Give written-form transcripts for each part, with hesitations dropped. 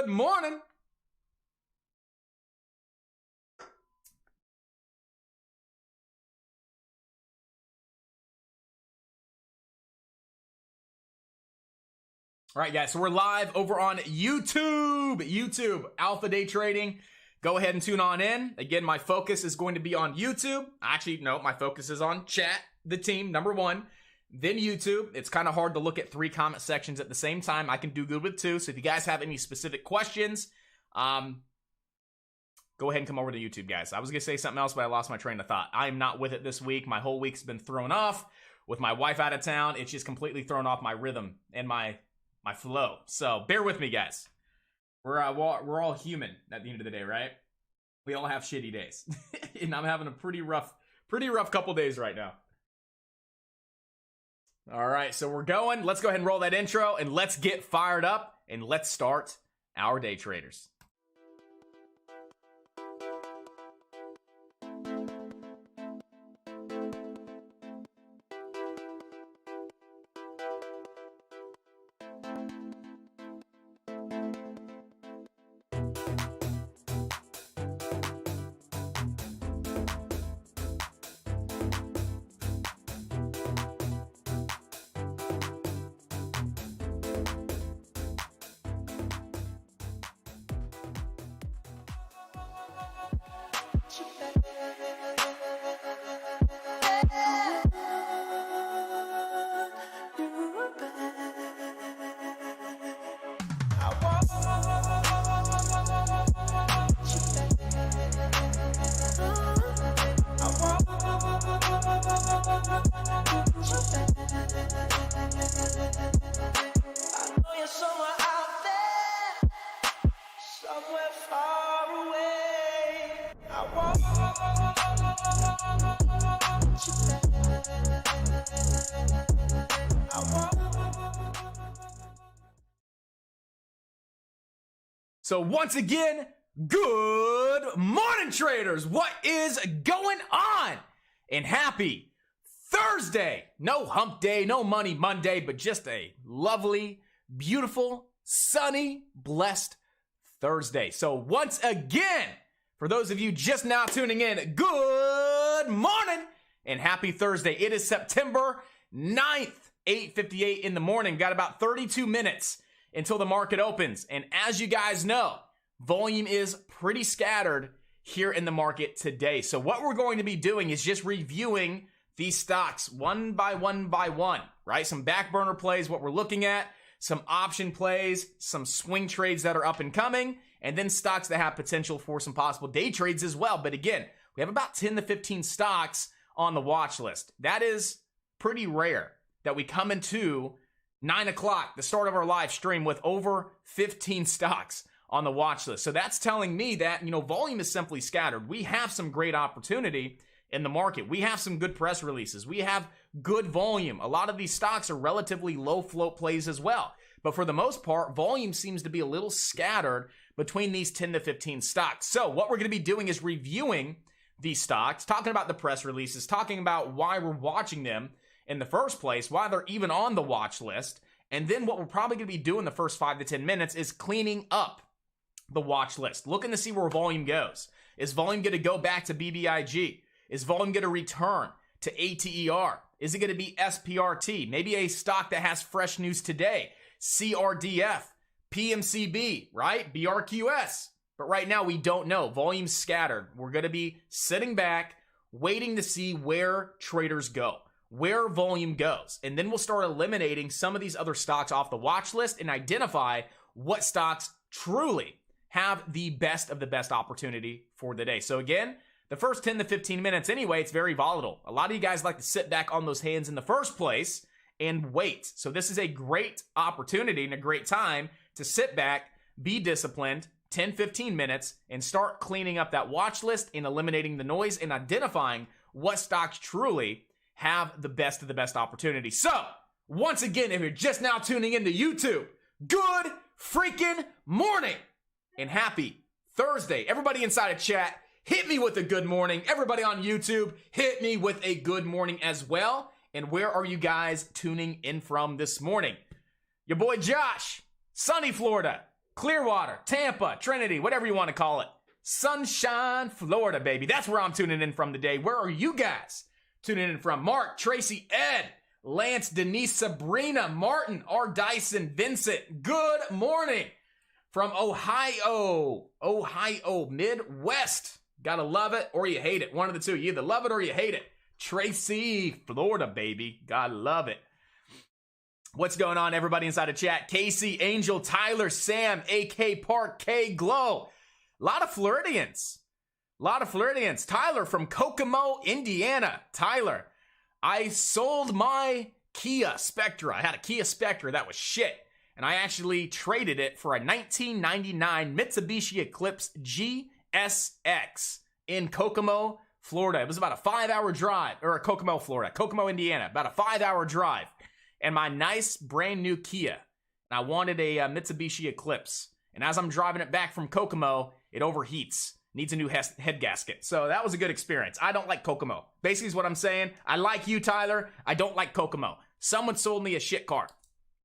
good morning. All right, guys, so we're live over on YouTube, Alpha Day Trading. Go ahead and tune on in. Again, my focus is going to be on YouTube. Actually, no, my focus is on chat, the team, number one. Then YouTube. It's kind of hard to look at 3 comment sections at the same time. I can do good with 2. So if you guys have any specific questions, go ahead and come over to YouTube, guys. I was going to say something else, but I lost my train of thought. I am not with it this week. My whole week's been thrown off. With my wife out of town, it's just completely thrown off my rhythm and my flow. So bear with me, guys. We're all human at the end of the day, right? We all have shitty days. And I'm having a pretty rough couple days right now. All right, so we're going. Let's go ahead and roll that intro and let's get fired up and let's start our day traders. So once again, good morning, traders. What is going on? And happy Thursday. No hump day, no money Monday, but just a lovely, beautiful, sunny, blessed Thursday. So once again, for those of you just now tuning in, good morning and happy Thursday. It is September 9th, 8:58 in the morning. Got about 32 minutes until the market opens. And as you guys know, volume is pretty scattered here in the market today. So what we're going to be doing is just reviewing these stocks one by one, right? Some back burner plays, what we're looking at, some option plays, some swing trades that are up and coming, and then stocks that have potential for some possible day trades as well. But again, we have about 10 to 15 stocks on the watch list. That is pretty rare that we come into 9 o'clock, the start of our live stream, with over 15 stocks on the watch list. So that's telling me that, volume is simply scattered. We have some great opportunity in the market. We have some good press releases. We have good volume. A lot of these stocks are relatively low float plays as well. But for the most part, volume seems to be a little scattered between these 10 to 15 stocks. So what we're going to be doing is reviewing these stocks, talking about the press releases, talking about why we're watching them in the first place, why they're even on the watch list. And then what we're probably going to be doing the first 5 to 10 minutes is cleaning up the watch list, looking to see where volume goes. Is volume going to go back to BBIG? Is volume going to return to ATER? Is it going to be SPRT? Maybe a stock that has fresh news today, CRDF, PMCB, right? BRQS. But right now we don't know. Volume's scattered. We're going to be sitting back, waiting to see where traders go, where volume goes. And then we'll start eliminating some of these other stocks off the watch list and identify what stocks truly have the best of the best opportunity for the day. So again, the first 10 to 15 minutes anyway, it's very volatile. A lot of you guys like to sit back on those hands in the first place and wait. So this is a great opportunity and a great time to sit back, be disciplined, 10, 15 minutes, and start cleaning up that watch list and eliminating the noise and identifying what stocks truly have the best of the best opportunity. So, once again, if you're just now tuning into YouTube, good freaking morning and happy Thursday. Everybody inside of chat, hit me with a good morning. Everybody on YouTube, hit me with a good morning as well. And where are you guys tuning in from this morning? Your boy Josh, sunny Florida. Clearwater, Tampa, Trinity, whatever you want to call it. Sunshine, Florida, baby. That's where I'm tuning in from today. Where are you guys tuning in from? Mark, Tracy, Ed, Lance, Denise, Sabrina, Martin, R. Dyson, Vincent. Good morning from Ohio, Midwest. Gotta love it or you hate it. One of the two. You either love it or you hate it. Tracy, Florida, baby. Gotta love it. What's going on, everybody inside of chat? Casey, Angel, Tyler, Sam, AK Park, K Glow. A lot of Floridians. Tyler from Kokomo, Indiana. Tyler, I sold my Kia Spectra. I had a Kia Spectra that was shit. And I actually traded it for a 1999 Mitsubishi Eclipse GSX in Kokomo, Florida. It was about a 5-hour drive, or Kokomo, Indiana, about a 5-hour drive. And my nice brand new Kia. And I wanted a Mitsubishi Eclipse. And as I'm driving it back from Kokomo, it overheats. Needs a new head gasket. So that was a good experience. I don't like Kokomo. Basically is what I'm saying. I like you, Tyler. I don't like Kokomo. Someone sold me a shit car.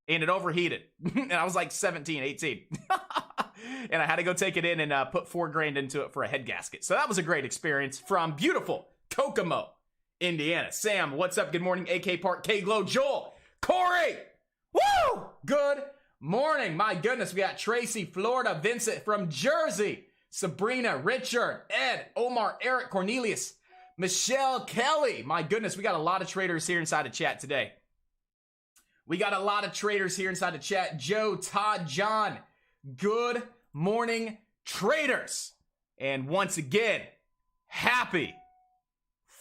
And it overheated. And I was like 17, 18. And I had to go take it in and put $4,000 into it for a head gasket. So that was a great experience from beautiful Kokomo, Indiana. Sam, what's up? Good morning. AK Park, K Glow, Joel, Corey. Woo! Good morning. My goodness, we got Tracy, Florida, Vincent from Jersey, Sabrina, Richard, Ed, Omar, Eric, Cornelius, Michelle, Kelly. My goodness, we got a lot of traders here inside of chat today. Joe, Todd, John. Good morning, traders. And once again, happy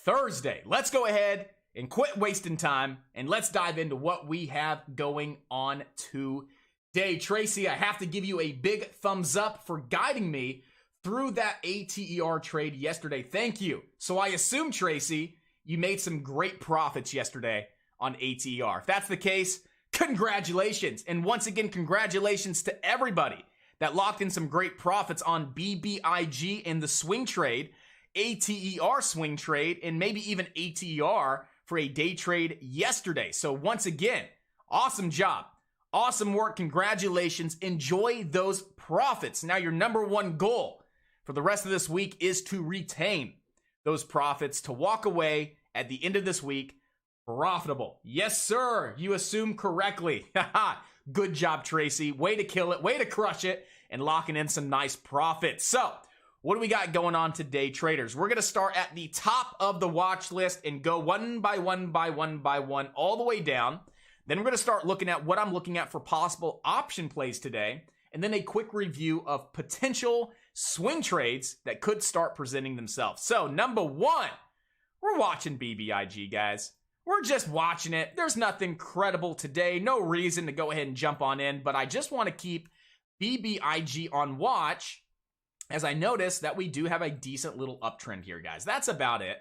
Thursday. Let's go ahead and quit wasting time and let's dive into what we have going on today. Tracy, I have to give you a big thumbs up for guiding me through that ATER trade yesterday. Thank you. So I assume, Tracy, you made some great profits yesterday on ATER. If that's the case, congratulations. And once again, congratulations to everybody that locked in some great profits on BBIG in the swing trade, ATER swing trade, and maybe even ATER for a day trade yesterday. So once again, awesome job. Awesome work. Congratulations. Enjoy those profits. Now your number one goal for the rest of this week is to retain those profits, to walk away at the end of this week profitable. Yes, sir. You assumed correctly. Good job, Tracy. Way to kill it. Way to crush it and locking in some nice profits. So what do we got going on today, traders? We're going to start at the top of the watch list and go one by one all the way down. Then we're going to start looking at what I'm looking at for possible option plays today. And then a quick review of potential swing trades that could start presenting themselves. So number one, we're watching BBIG, guys. We're just watching it. There's nothing credible today. No reason to go ahead and jump on in, but I just want to keep BBIG on watch as I notice that we do have a decent little uptrend here, guys. That's about it.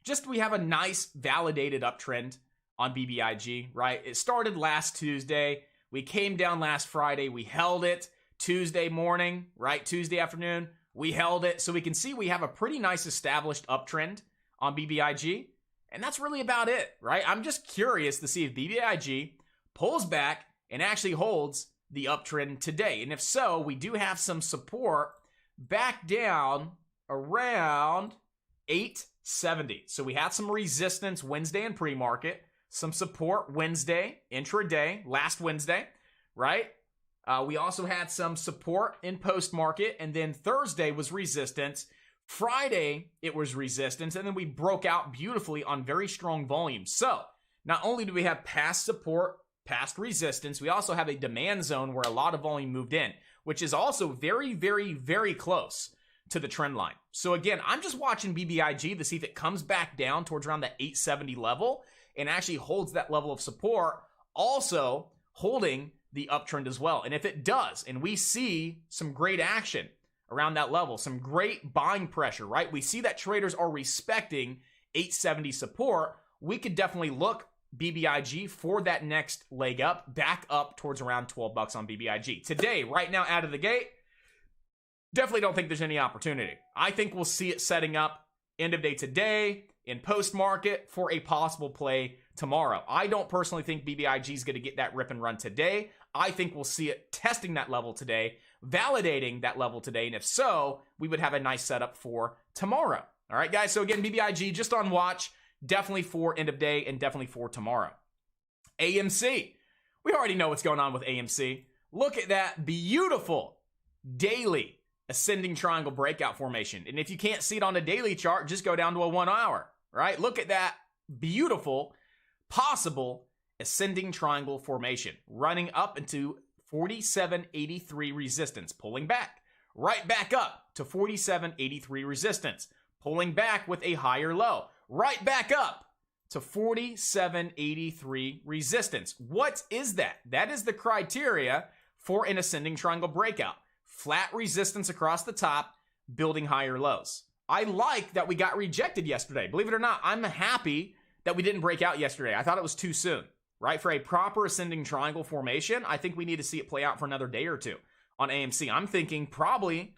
Just we have a nice validated uptrend on BBIG, right? It started last Tuesday. We came down last Friday. We held it Tuesday morning, right? Tuesday afternoon, we held it. So we can see we have a pretty nice established uptrend on BBIG. And that's really about it, right? I'm just curious to see if BBIG pulls back and actually holds the uptrend today. And if so, we do have some support back down around 870. So we had some resistance Wednesday in pre-market, some support Wednesday, intraday, last Wednesday, right? We also had some support in post-market, and then Thursday was resistance. Friday, it was resistance, and then we broke out beautifully on very strong volume. So not only do we have past support, past resistance, we also have a demand zone where a lot of volume moved in, which is also very, very, very close to the trend line. So again, I'm just watching BBIG to see if it comes back down towards around the 870 level and actually holds that level of support, also holding the uptrend as well. And if it does, and we see some great action around that level, some great buying pressure, right? We see that traders are respecting 870 support. We could definitely look BBIG for that next leg up, back up towards around 12 bucks on BBIG. Today, right now, out of the gate, definitely don't think there's any opportunity. I think we'll see it setting up end of day today, in post-market for a possible play tomorrow. I don't personally think BBIG is going to get that rip and run today. I think we'll see it testing that level today. validating that level today? And if so, we would have a nice setup for tomorrow. All right, guys. So again, BBIG just on watch, definitely for end of day and definitely for tomorrow. AMC. We already know what's going on with AMC. Look at that beautiful daily ascending triangle breakout formation. And if you can't see it on a daily chart, just go down to a 1 hour, right? Look at that beautiful possible ascending triangle formation running up into 47.83 resistance, pulling back, right back up to 47.83 resistance, pulling back with a higher low, right back up to 47.83 resistance. What is that? That is the criteria for an ascending triangle breakout. Flat resistance across the top, building higher lows. I like that we got rejected yesterday. Believe it or not, I'm happy that we didn't break out yesterday. I thought it was too soon, right? For a proper ascending triangle formation, I think we need to see it play out for another day or two on AMC. I'm thinking probably,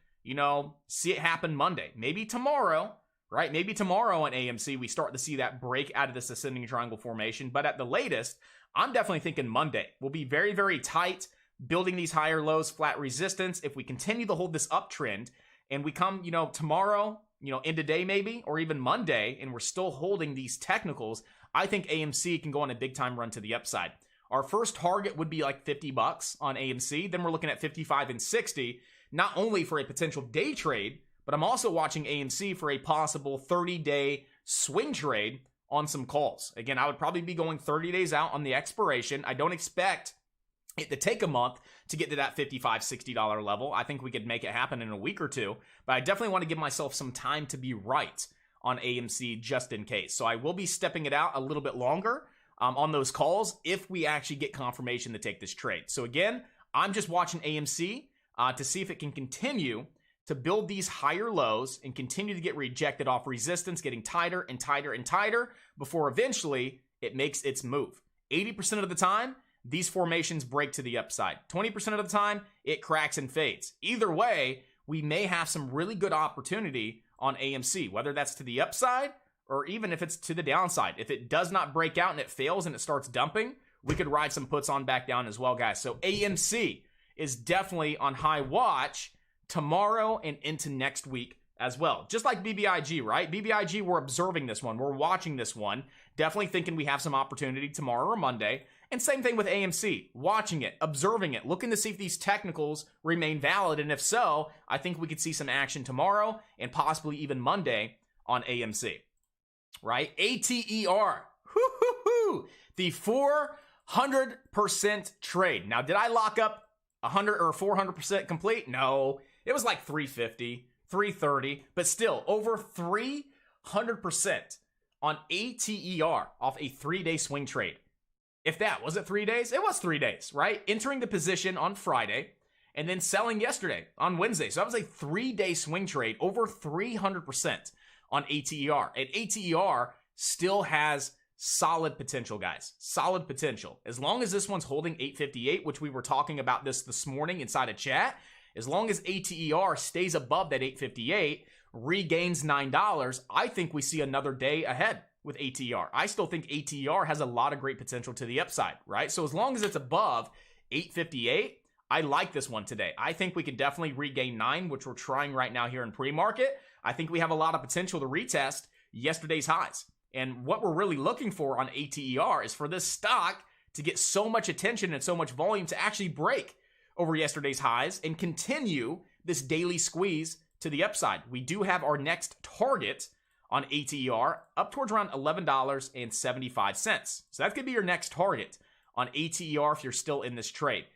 see it happen Monday, maybe tomorrow, right? Maybe tomorrow on AMC, we start to see that break out of this ascending triangle formation. But at the latest, I'm definitely thinking Monday. We'll be very, very tight, building these higher lows, flat resistance. If we continue to hold this uptrend and we come, tomorrow, end of day maybe, or even Monday, and we're still holding these technicals, I think AMC can go on a big time run to the upside. Our first target would be like $50 on AMC. Then we're looking at 55 and 60, not only for a potential day trade, but I'm also watching AMC for a possible 30-day swing trade on some calls. Again, I would probably be going 30 days out on the expiration. I don't expect it to take a month to get to that $55, $60 level. I think we could make it happen in a week or two, but I definitely want to give myself some time to be right on AMC just in case. So I will be stepping it out a little bit longer on those calls if we actually get confirmation to take this trade. So again, I'm just watching AMC to see if it can continue to build these higher lows and continue to get rejected off resistance, getting tighter and tighter and tighter before eventually it makes its move. 80% of the time, these formations break to the upside. 20% of the time, it cracks and fades. Either way, we may have some really good opportunity on AMC, whether that's to the upside or even if it's to the downside. If it does not break out and it fails and it starts dumping, we could ride some puts on back down as well, guys. So AMC is definitely on high watch tomorrow and into next week as well. Just like BBIG, right? BBIG, we're observing this one. We're watching this one. Definitely thinking we have some opportunity tomorrow or Monday. And same thing with AMC. Watching it, observing it, looking to see if these technicals remain valid. And if so, I think we could see some action tomorrow and possibly even Monday on AMC. Right? ATER. The 400% trade. Now, did I lock up 100 or 400% complete? No. It was like 350, 330, but still over 300% on ATER off a 3-day swing trade. If that was it 3 days, it was 3 days, right? Entering the position on Friday and then selling yesterday on Wednesday. So that was a 3-day swing trade, over 300% on ATER. And ATER still has solid potential, guys. Solid potential. As long as this one's holding 858, which we were talking about this morning inside a chat, as long as ATER stays above that 858, regains $9, I think we see another day ahead with ATER. I still think ATER has a lot of great potential to the upside, right? So as long as it's above 858, I like this one today. I think we can definitely regain 9, which we're trying right now here in pre-market. I think we have a lot of potential to retest yesterday's highs. And what we're really looking for on ATER is for this stock to get so much attention and so much volume to actually break over yesterday's highs and continue this daily squeeze to the upside. We do have our next target on ATER up towards around $11.75. So that could be your next target on ATER if you're still in this trade.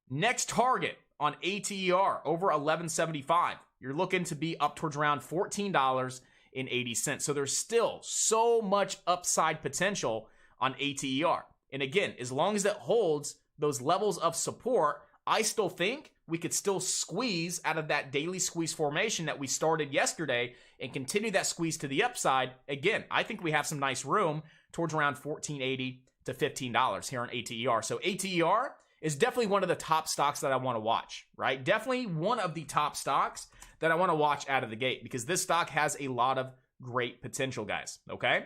Next target on ATER over $11.75. You're looking to be up towards around $14.80. So there's still so much upside potential on ATER. And again, as long as it holds those levels of support, I still think we could still squeeze out of that daily squeeze formation that we started yesterday and continue that squeeze to the upside. Again, I think we have some nice room towards around $14.80 to $15 here on ATER. So ATER is definitely one of the top stocks that I want to watch, right? Definitely one of the top stocks that I want to watch out of the gate because this stock has a lot of great potential, guys, okay?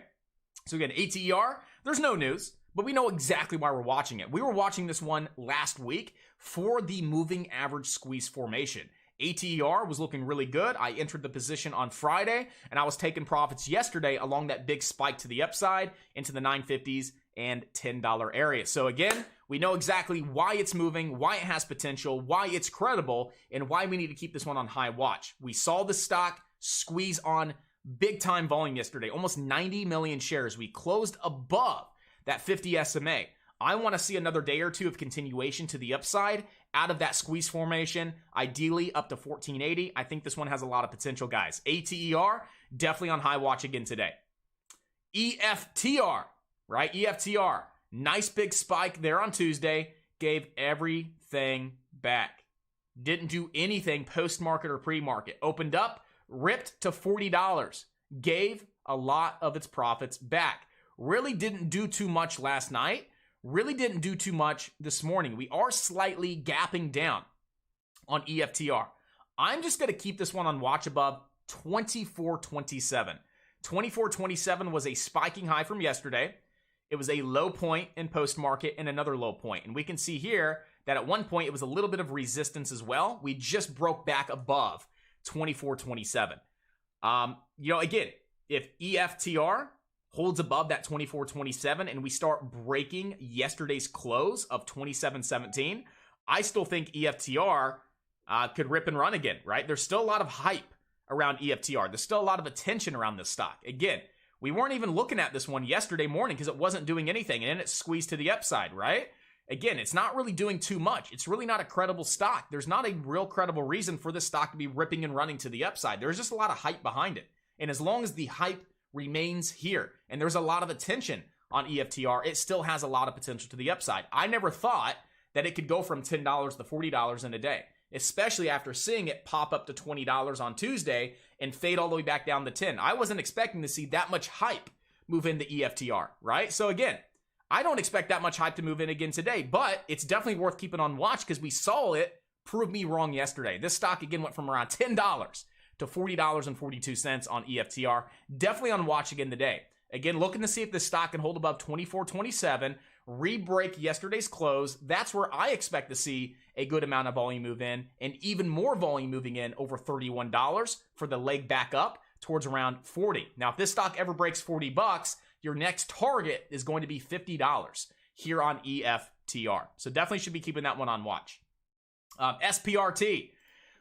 So again, ATER, there's no news, but we know exactly why we're watching it. We were watching this one last week for the moving average squeeze formation. ATER was looking really good. I entered the position on Friday, and I was taking profits yesterday along that big spike to the upside into the 950s and $10 area. So again, we know exactly why it's moving, why it has potential, why it's credible, and why we need to keep this one on high watch. We saw the stock squeeze on big time volume yesterday, almost 90 million shares. We closed above that 50 SMA. I want to see another day or two of continuation to the upside out of that squeeze formation, ideally up to 1480. I think this one has a lot of potential, guys. ATER, definitely on high watch again today. EFTR, right? EFTR, nice big spike there on Tuesday, gave everything back. Didn't do anything post-market or pre-market. Opened up, ripped to $40, gave a lot of its profits back. Really didn't do too much last night. Really didn't do too much this morning. We are slightly gapping down on EFTR. I'm just going to keep this one on watch above 24.27. 24.27 was a spiking high from yesterday. It was a low point in post-market and another low point. And we can see here that at one point it was a little bit of resistance as well. We just broke back above 24.27. Again, if EFTR holds above that 24.27 and we start breaking yesterday's close of 27.17, I still think EFTR could rip and run again, right? There's still a lot of hype around EFTR. There's still a lot of attention around this stock. Again, we weren't even looking at this one yesterday morning because it wasn't doing anything, and then it squeezed to the upside, right? Again, it's not really doing too much. It's really not a credible stock. There's not a real credible reason for this stock to be ripping and running to the upside. There's just a lot of hype behind it. And as long as the hype remains here and there's a lot of attention on EFTR, it still has a lot of potential to the upside. I never thought that it could go from $10 to $40 in a day, especially after seeing it pop up to $20 on Tuesday and fade all the way back down to 10. I wasn't expecting to see that much hype move into EFTR, right? So again, I don't expect that much hype to move in again today, but it's definitely worth keeping on watch because we saw it prove me wrong yesterday. This stock again went from around $10 to $40.42 on EFTR. Definitely on watch again today. Again, looking to see if this stock can hold above 24.27, re-break yesterday's close. That's where I expect to see a good amount of volume move in, and even more volume moving in over $31 for the leg back up towards around 40. Now, if this stock ever breaks $40, your next target is going to be $50 here on EFTR. So definitely should be keeping that one on watch. SPRT.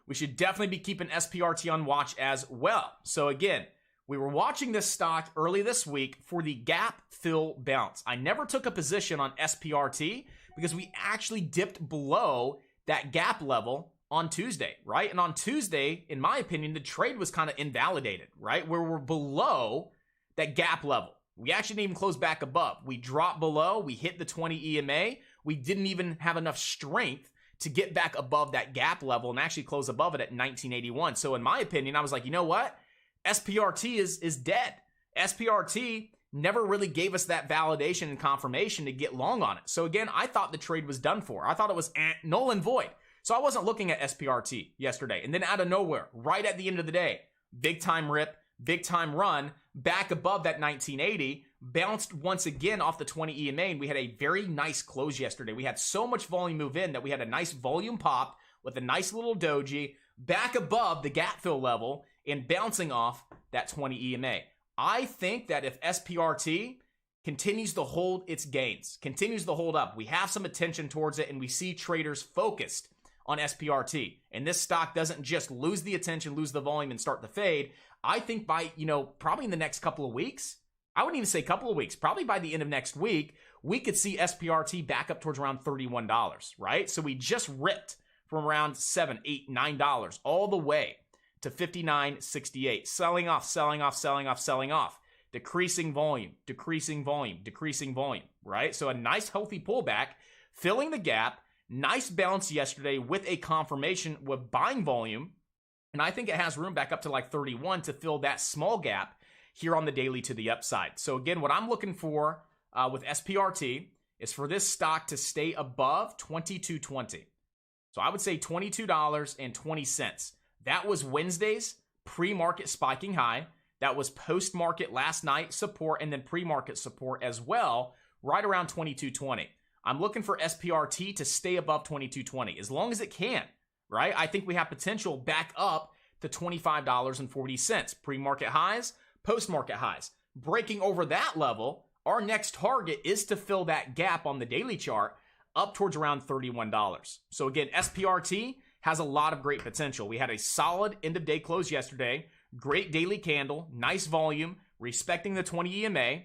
We should definitely be keeping SPRT on watch as well. So again, we were watching this stock early this week for the gap fill bounce. I never took a position on SPRT because we actually dipped below that gap level on Tuesday, right? And on Tuesday, in my opinion, the trade was kind of invalidated, right? Where we're below that gap level. We actually didn't even close back above. We dropped below. We hit the 20 EMA. We didn't even have enough strength to get back above that gap level and actually close above it at 1981. So in my opinion, I was like, you know what? SPRT is dead. SPRT never really gave us that validation and confirmation to get long on it. So again, I thought the trade was done for. I thought it was null and void. So I wasn't looking at SPRT yesterday. And then out of nowhere, right at the end of the day, big time rip, big time run, back above that 1980, bounced once again off the 20 EMA, and we had a very nice close yesterday. We had so much volume move in that we had a nice volume pop with a nice little doji back above the gap fill level and bouncing off that 20 EMA. I think that if SPRT continues to hold its gains, continues to hold up, we have some attention towards it, and we see traders focused on SPRT, and this stock doesn't just lose the attention, lose the volume, and start to fade. I think by, probably in the next couple of weeks, I wouldn't even say couple of weeks, probably by the end of next week, we could see SPRT back up towards around $31, right? So we just ripped from around $7, $8, $9 all the way to $59.68, selling off, selling off, selling off, selling off, decreasing volume, decreasing volume, decreasing volume, right? So a nice healthy pullback, filling the gap, nice bounce yesterday with a confirmation with buying volume, and I think it has room back up to like 31 to fill that small gap here on the daily to the upside. So again, what I'm looking for with SPRT is for this stock to stay above $22.20. So I would say $22.20. That was Wednesday's pre-market spiking high. That was post-market last night support, and then pre-market support as well, right around 22.20. I'm looking for SPRT to stay above 22.20 as long as it can, right? I think we have potential back up to $25.40. Pre-market highs, post-market highs. Breaking over that level, our next target is to fill that gap on the daily chart up towards around $31. So again, SPRT has a lot of great potential. We had a solid end of day close yesterday, great daily candle, nice volume, respecting the 20 EMA.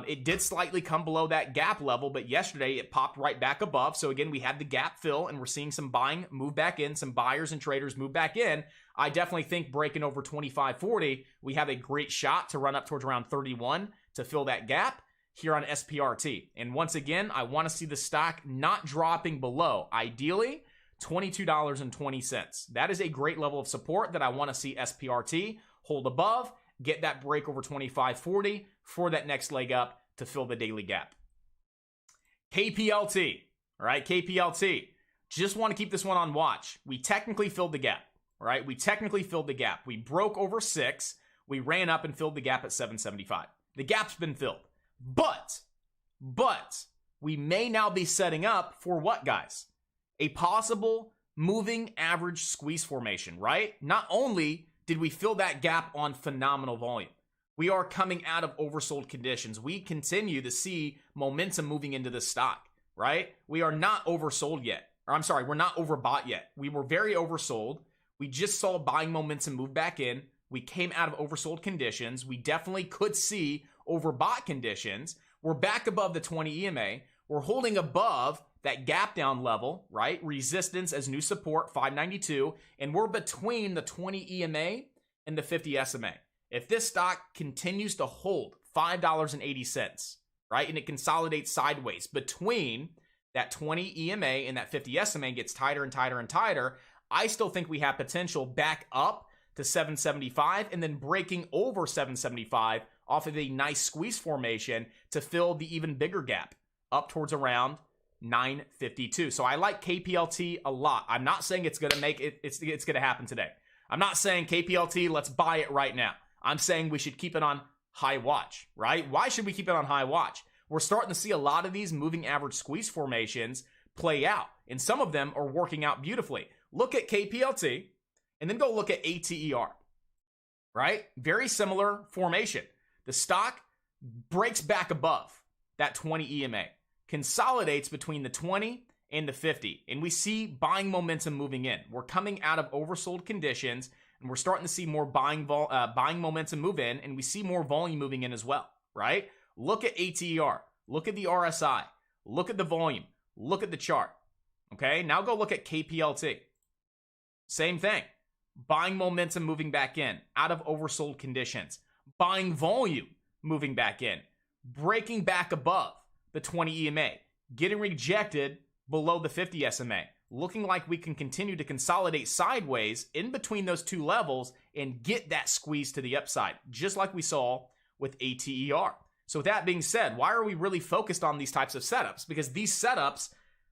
It did slightly come below that gap level, but yesterday it popped right back above. So again, we had the gap fill and we're seeing some buying move back in, some buyers and traders move back in. I definitely think breaking over 25.40, we have a great shot to run up towards around 31 to fill that gap here on SPRT. And once again, I want to see the stock not dropping below, ideally, $22.20. That is a great level of support that I want to see SPRT hold above, get that break over 25.40 for that next leg up to fill the daily gap. Kplt, all right, Kplt. Just want to keep this one on watch. We technically filled the gap, all right? We technically filled the gap. We broke over 6. We ran up and filled the gap at 775. The gap's been filled. But we may now be setting up for what, guys? A possible moving average squeeze formation, right? Not only did we fill that gap on phenomenal volume, we are coming out of oversold conditions. We continue to see momentum moving into the stock, right? We are not oversold yet. Or I'm sorry, we're not overbought yet. We were very oversold. We just saw buying momentum move back in. We came out of oversold conditions. We definitely could see overbought conditions. We're back above the 20 EMA. We're holding above that gap down level, right? Resistance as new support, 592. And we're between the 20 EMA and the 50 SMA. If this stock continues to hold $5.80, right? And it consolidates sideways between that 20 EMA and that 50 SMA, gets tighter and tighter and tighter, I still think we have potential back up to 775 and then breaking over 775 off of a nice squeeze formation to fill the even bigger gap up towards around 952. So I like Kplt a lot. I'm not saying it's going to make it, it's going to happen today. I'm not saying Kplt, let's buy it right now. I'm saying we should keep it on high watch, right? Why should we keep it on high watch? We're starting to see a lot of these moving average squeeze formations play out, and some of them are working out beautifully. Look at Kplt and then go look at ATER, right? Very similar formation. The stock breaks back above that 20 EMA, consolidates between the 20 and the 50, and we see buying momentum moving in. We're coming out of oversold conditions, and we're starting to see more buying momentum move in, and we see more volume moving in as well, right? Look at ATER, look at the RSI, look at the volume, look at the chart, okay? Now go look at Kplt. Same thing. Buying momentum moving back in, out of oversold conditions. Buying volume moving back in. Breaking back above the 20 EMA. Getting rejected below the 50 SMA. Looking like we can continue to consolidate sideways in between those two levels and get that squeeze to the upside, just like we saw with ATER. So with that being said, why are we really focused on these types of setups? Because these setups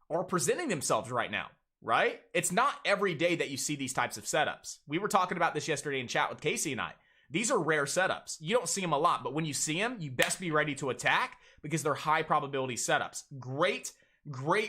are presenting themselves right now, right? It's not every day that you see these types of setups. We were talking about this yesterday in chat with Casey and I. These are rare setups. You don't see them a lot, but when you see them, you best be ready to attack because they're high probability setups. Great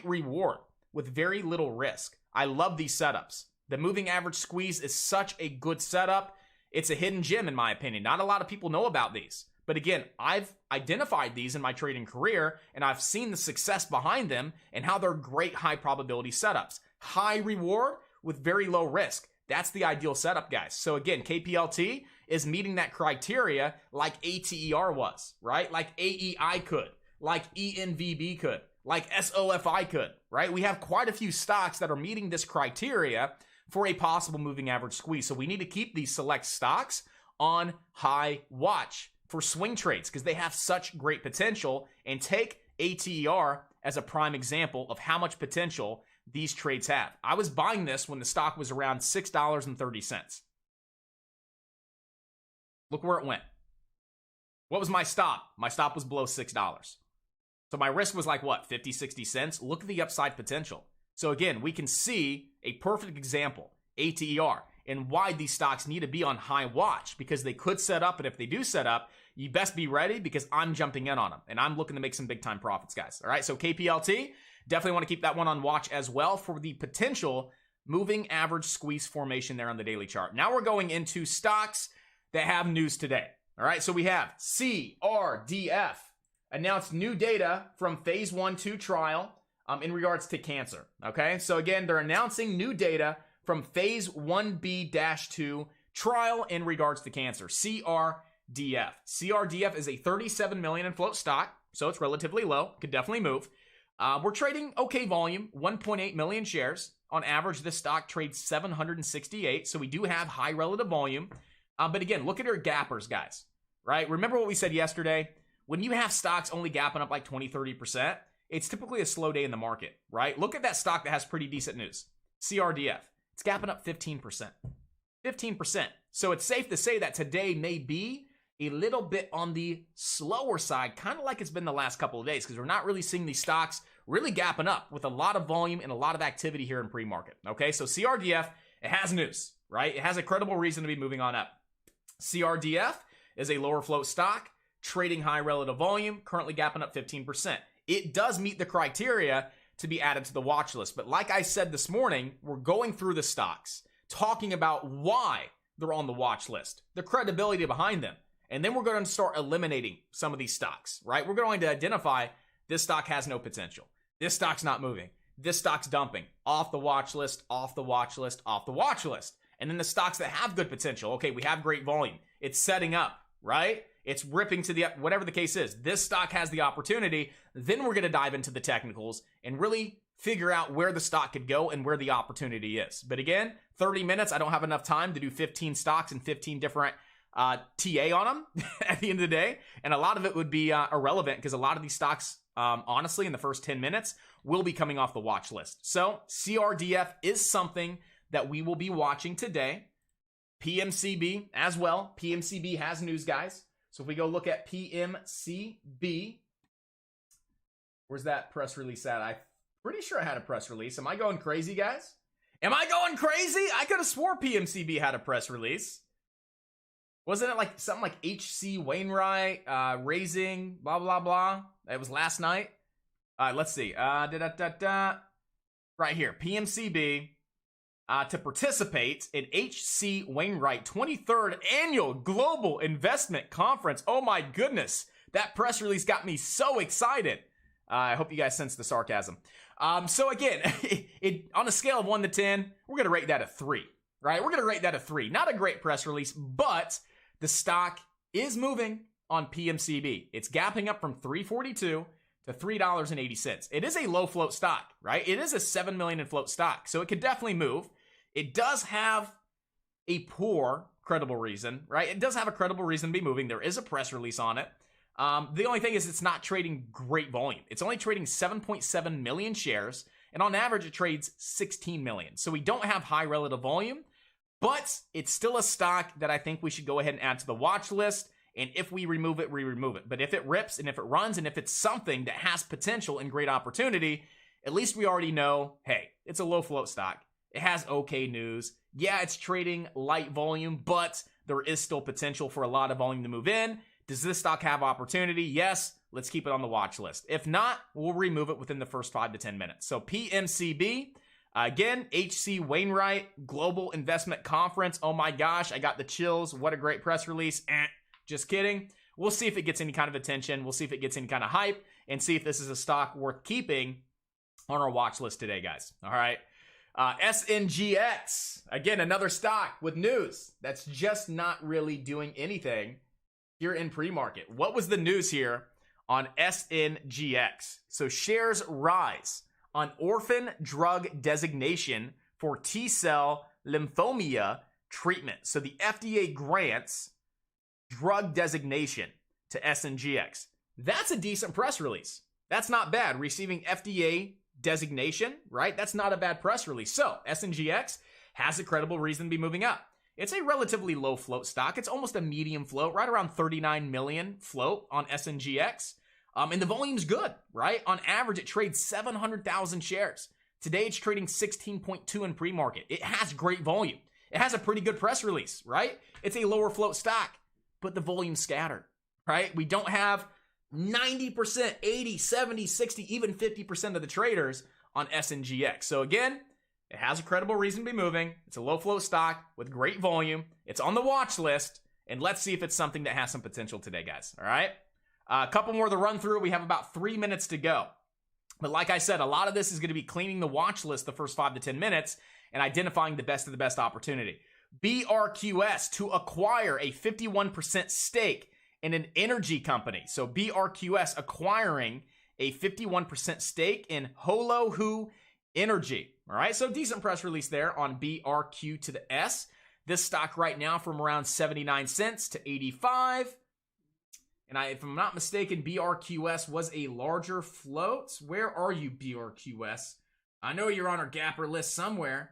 reward with very little risk. I love these setups. The moving average squeeze is such a good setup. It's a hidden gem in my opinion. Not a lot of people know about these. But again, I've identified these in my trading career and I've seen the success behind them and how they're great high probability setups. High reward with very low risk. That's the ideal setup, guys. So again, Kplt is meeting that criteria like ATER was, right? Like AEI could, like ENVB could, like SOFI could, right? We have quite a few stocks that are meeting this criteria for a possible moving average squeeze. So we need to keep these select stocks on high watch for swing trades because they have such great potential, and take ATER as a prime example of how much potential these trades have. I was buying this when the stock was around $6.30. Look where it went. What was my stop? My stop was below $6. So my risk was like what, 50, 60 cents? Look at the upside potential. So again, we can see a perfect example, ATER. and why these stocks need to be on high watch, because they could set up, and if they do set up, you best be ready, because I'm jumping in on them and I'm looking to make some big time profits, guys. All right, so Kplt, definitely want to keep that one on watch as well for the potential moving average squeeze formation there on the daily chart. Now we're going into stocks that have news today. All right, so we have CRDF announced new data from phase 1/2 trial in regards to cancer. Okay, so again, they're announcing new data from phase 1B-2 trial in regards to cancer. CRDF. CRDF is a 37 million in float stock, so it's relatively low. Could definitely move. We're trading okay volume, 1.8 million shares. On average, this stock trades 768, so we do have high relative volume. But again, look at our gappers, guys, right? Remember what we said yesterday? When you have stocks only gapping up like 20, 30%, it's typically a slow day in the market, right? Look at that stock that has pretty decent news. CRDF. It's gapping up 15%. 15%. So it's safe to say that today may be a little bit on the slower side, kind of like it's been the last couple of days, because we're not really seeing these stocks really gapping up with a lot of volume and a lot of activity here in pre-market. Okay, so CRDF, it has news, right? It has a credible reason to be moving on up. CRDF is a lower float stock, trading high relative volume, currently gapping up 15%. It does meet the criteria to be added to the watch list. But like I said this morning, we're going through the stocks, talking about why they're on the watch list, the credibility behind them. And then we're going to start eliminating some of these stocks, right? We're going to identify this stock has no potential. This stock's not moving. This stock's dumping. Off the watch list, off the watch list, off the watch list. And then the stocks that have good potential, okay, we have great volume. It's setting up, right? It's ripping to the up, whatever the case is. This stock has the opportunity. Then we're going to dive into the technicals and really figure out where the stock could go and where the opportunity is. But again, 30 minutes, I don't have enough time to do 15 stocks and 15 different TA on them at the end of the day. And a lot of it would be irrelevant, because a lot of these stocks, honestly, in the first 10 minutes, will be coming off the watch list. So CRDF is something that we will be watching today. PMCB as well. PMCB has news, guys. So if we go look at PMCB, where's that press release at? I'm pretty sure I had a press release. Am I going crazy, guys? Am I going crazy? I could have swore PMCB had a press release. Wasn't it like something like HC Wainwright, raising, blah, blah, blah? It was last night. Let's see. Right here, PMCB. To participate in HC Wainwright 23rd Annual Global Investment Conference. Oh my goodness, that press release got me so excited. I hope you guys sense the sarcasm. So again, on a scale of 1 to 10, we're going to rate that a 3, right? We're going to rate that a 3. Not a great press release, but the stock is moving on PMCB. It's gapping up from $3.42 to $3.80. It is a low float stock, right? It is a 7 million in float stock, so it could definitely move. It does have a poor credible reason, right? It does have a credible reason to be moving. There is a press release on it. The only thing is it's not trading great volume. It's only trading 7.7 million shares, and on average it trades 16 million. So we don't have high relative volume, but it's still a stock that I think we should go ahead and add to the watch list. And if we remove it, we remove it. But if it rips and if it runs and if it's something that has potential and great opportunity, at least we already know, hey, it's a low float stock. It has okay news. Yeah, it's trading light volume, but there is still potential for a lot of volume to move in. Does this stock have opportunity? Yes. Let's keep it on the watch list. If not, we'll remove it within the first 5 to 10 minutes. So PMCB, again, HC Wainwright Global Investment Conference. Oh my gosh, I got the chills. What a great press release. Just kidding. We'll see if it gets any kind of attention. We'll see if it gets any kind of hype and see if this is a stock worth keeping on our watch list today, guys. All right. Sngx, again, another stock with news that's just not really doing anything here in pre-market. What was the news here on Sngx? So shares rise on orphan drug designation for T-cell lymphoma treatment. So the FDA grants drug designation to Sngx. That's a decent press release. That's not bad. Receiving FDA designation, right? That's not a bad press release. So Sngx has a credible reason to be moving up. It's a relatively low float stock. It's almost a medium float, right around 39 million float on Sngx. And the volume's good, right? On average, it trades 700,000 shares. Today, it's trading 16.2 in pre-market. It has great volume. It has a pretty good press release, right? It's a lower float stock, but the volume's scattered, right? We don't have 90%, 80, 70, 60, even 50% of the traders on Sngx. So again, it has a credible reason to be moving. It's a low float stock with great volume. It's on the watch list, and let's see if it's something that has some potential today, guys. All right? A couple more to run through. We have about 3 minutes to go. But like I said, a lot of this is going to be cleaning the watch list the first 5 to 10 minutes and identifying the best of the best opportunity. BRQS to acquire a 51% stake in an energy company. So BRQS acquiring a 51% stake in Holohu Energy. All right, so decent press release there on BRQ to the S. This stock right now from around 79 cents to 85. And if I'm not mistaken, BRQS was a larger float. Where are you, BRQS? I know you're on our Gapper list somewhere.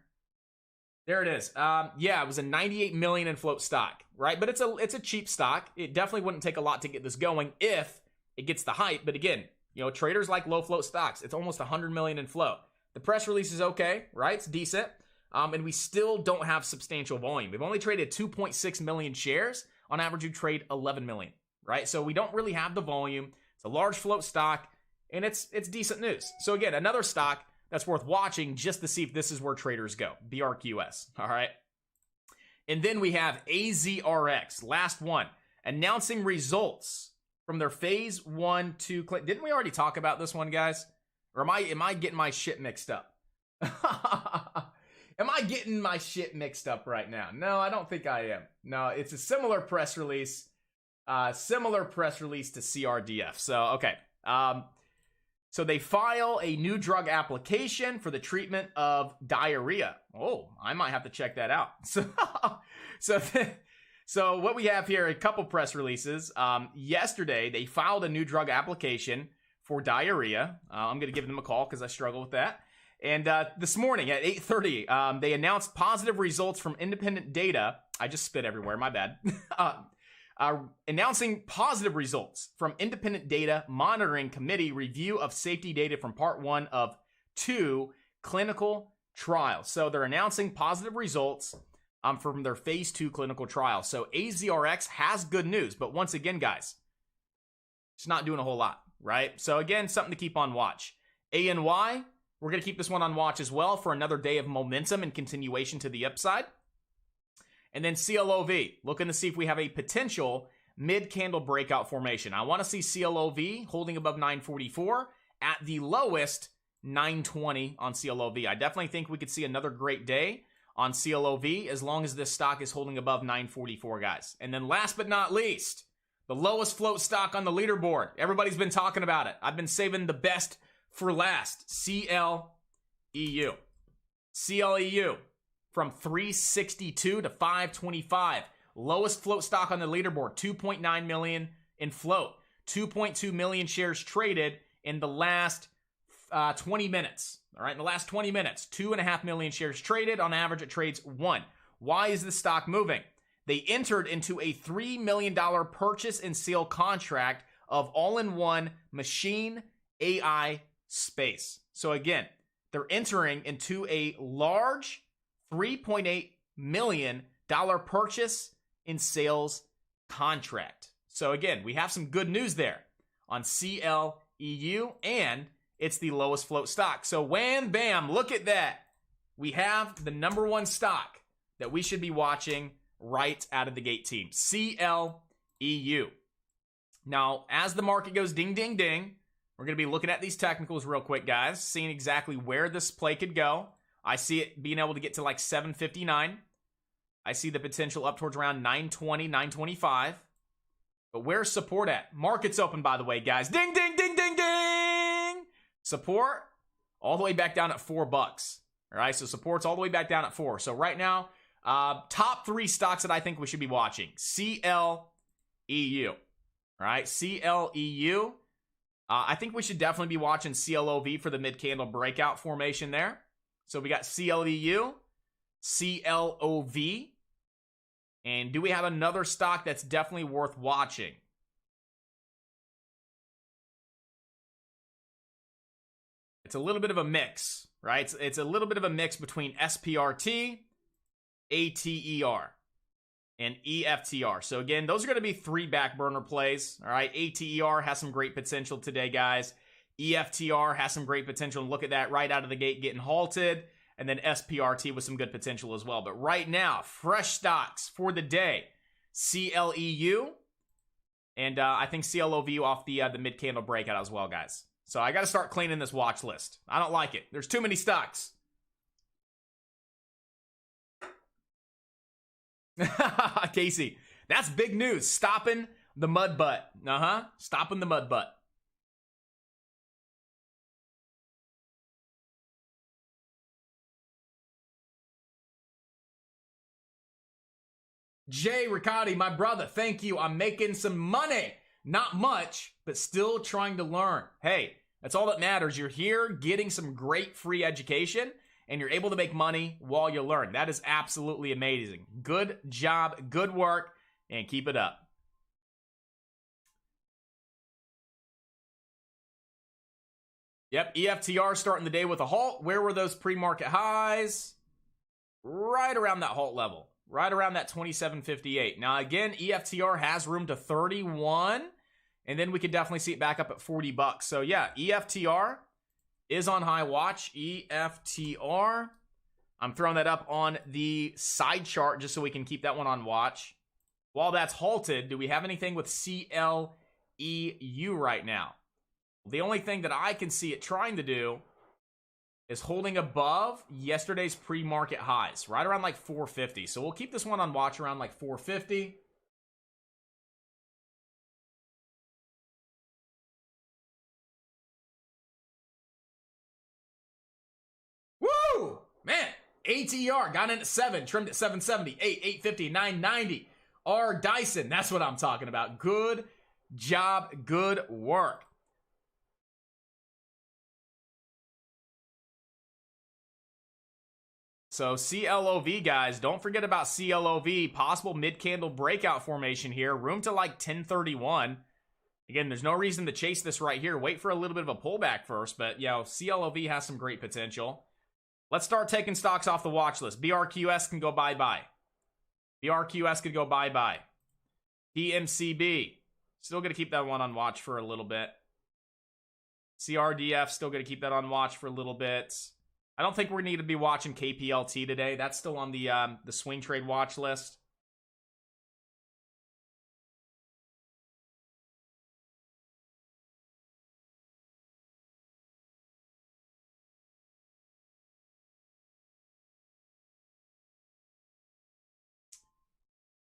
There it is. Yeah, it was a 98 million in float stock, right? But it's a cheap stock. It definitely wouldn't take a lot to get this going if it gets the hype. But again, you know, traders like low float stocks. It's almost 100 million in float. The press release is okay, right? It's decent. And we still don't have substantial volume. We've only traded 2.6 million shares. On average, you trade 11 million, right? So we don't really have the volume. It's a large float stock, and it's decent news. So again, another stock that's worth watching just to see if this is where traders go. BRQS, all right? And then we have AZRX, last one, announcing results from their phase 1, 2. Didn't we already talk about this one, guys? Or am I getting my shit mixed up? Am I getting my shit mixed up right now? No, I don't think I am. No, it's a similar press release. Similar press release to CRDF. So, okay. So they file a new drug application for the treatment of diarrhea. Oh, I might have to check that out. So what we have here, a couple press releases. Yesterday, they filed a new drug application for diarrhea. I'm going to give them a call because I struggle with that. And this morning at 8:30, they announced positive results from independent data. I just spit everywhere, my bad. Announcing positive results from independent data monitoring committee review of safety data from part 1 of 2 clinical trials. So they're announcing positive results from their phase 2 clinical trial. So AZRX has good news, but once again, guys, it's not doing a whole lot, right? So again, something to keep on watch. ANY, we're going to keep this one on watch as well for another day of momentum and continuation to the upside. And then CLOV, looking to see if we have a potential mid-candle breakout formation. I want to see CLOV holding above 944, at the lowest 920 on CLOV. I definitely think we could see another great day on CLOV as long as this stock is holding above 944, guys. And then last but not least, the lowest float stock on the leaderboard. Everybody's been talking about it. I've been saving the best for last. CLEU. CLEU. From 362 to 525. Lowest float stock on the leaderboard. 2.9 million in float. 2.2 million shares traded in the last 20 minutes. All right, in the last 20 minutes. 2.5 million shares traded. On average, it trades 1. Why is this stock moving? They entered into a $3 million purchase and sale contract of all-in-one machine AI space. So again, they're entering into a large $3.8 million purchase and sales contract. So again, we have some good news there on CLEU, and it's the lowest float stock. So wham, bam, look at that. We have the number one stock that we should be watching right out of the gate, team. CLEU. Now, as the market goes ding, ding, ding, we're going to be looking at these technicals real quick, guys, seeing exactly where this play could go. I see it being able to get to like 759. I see the potential up towards around 920, 925. But where's support at? Market's open, by the way, guys. Ding, ding, ding, ding, ding. Support all the way back down at $4. All right, so support's all the way back down at 4. So right now, top 3 stocks that I think we should be watching. CLEU. All right, CLEU. I think we should definitely be watching CLOV for the mid-candle breakout formation there. So we got CLEU, CLOV, and do we have another stock that's definitely worth watching? It's a little bit of a mix, right? It's a little bit of a mix between SPRT ATER, and EFTR. So again, those are going to be 3 back burner plays. All right, ATER has some great potential today, guys. EFTR has some great potential. And look at that right out of the gate getting halted. And then SPRT with some good potential as well. But right now, fresh stocks for the day. CLEU. And I think CLOVU off the mid-candle breakout as well, guys. So I got to start cleaning this watch list. I don't like it. There's too many stocks. Casey, that's big news. Stopping the mud butt. Stopping the mud butt. Jay Riccotti, my brother, thank you. I'm making some money. Not much, but still trying to learn. Hey, that's all that matters. You're here getting some great free education, and you're able to make money while you learn. That is absolutely amazing. Good job, good work, and keep it up. Yep, EFTR starting the day with a halt. Where were those pre-market highs? Right around that halt level. Right around that 27.58. Now, again, EFTR has room to 31. And then we could definitely see it back up at 40 bucks. So, yeah, EFTR is on high watch. EFTR. I'm throwing that up on the side chart just so we can keep that one on watch. While that's halted, do we have anything with CLEU right now? The only thing that I can see it trying to do is holding above yesterday's pre-market highs, right around like 450. So we'll keep this one on watch around like 450. Woo! Man, ATR got in at 7, trimmed at 770, 8, 850, 990. R. Dyson, that's what I'm talking about. Good job, good work. So CLOV, guys, don't forget about CLOV. Possible mid-candle breakout formation here. Room to like 1031. Again, there's no reason to chase this right here. Wait for a little bit of a pullback first. But, you know, CLOV has some great potential. Let's start taking stocks off the watch list. BRQS can go bye-bye. BRQS could go bye-bye. PMCB. Still going to keep that one on watch for a little bit. CRDF, still going to keep that on watch for a little bit. I don't think we need to be watching Kplt today. That's still on the swing trade watch list.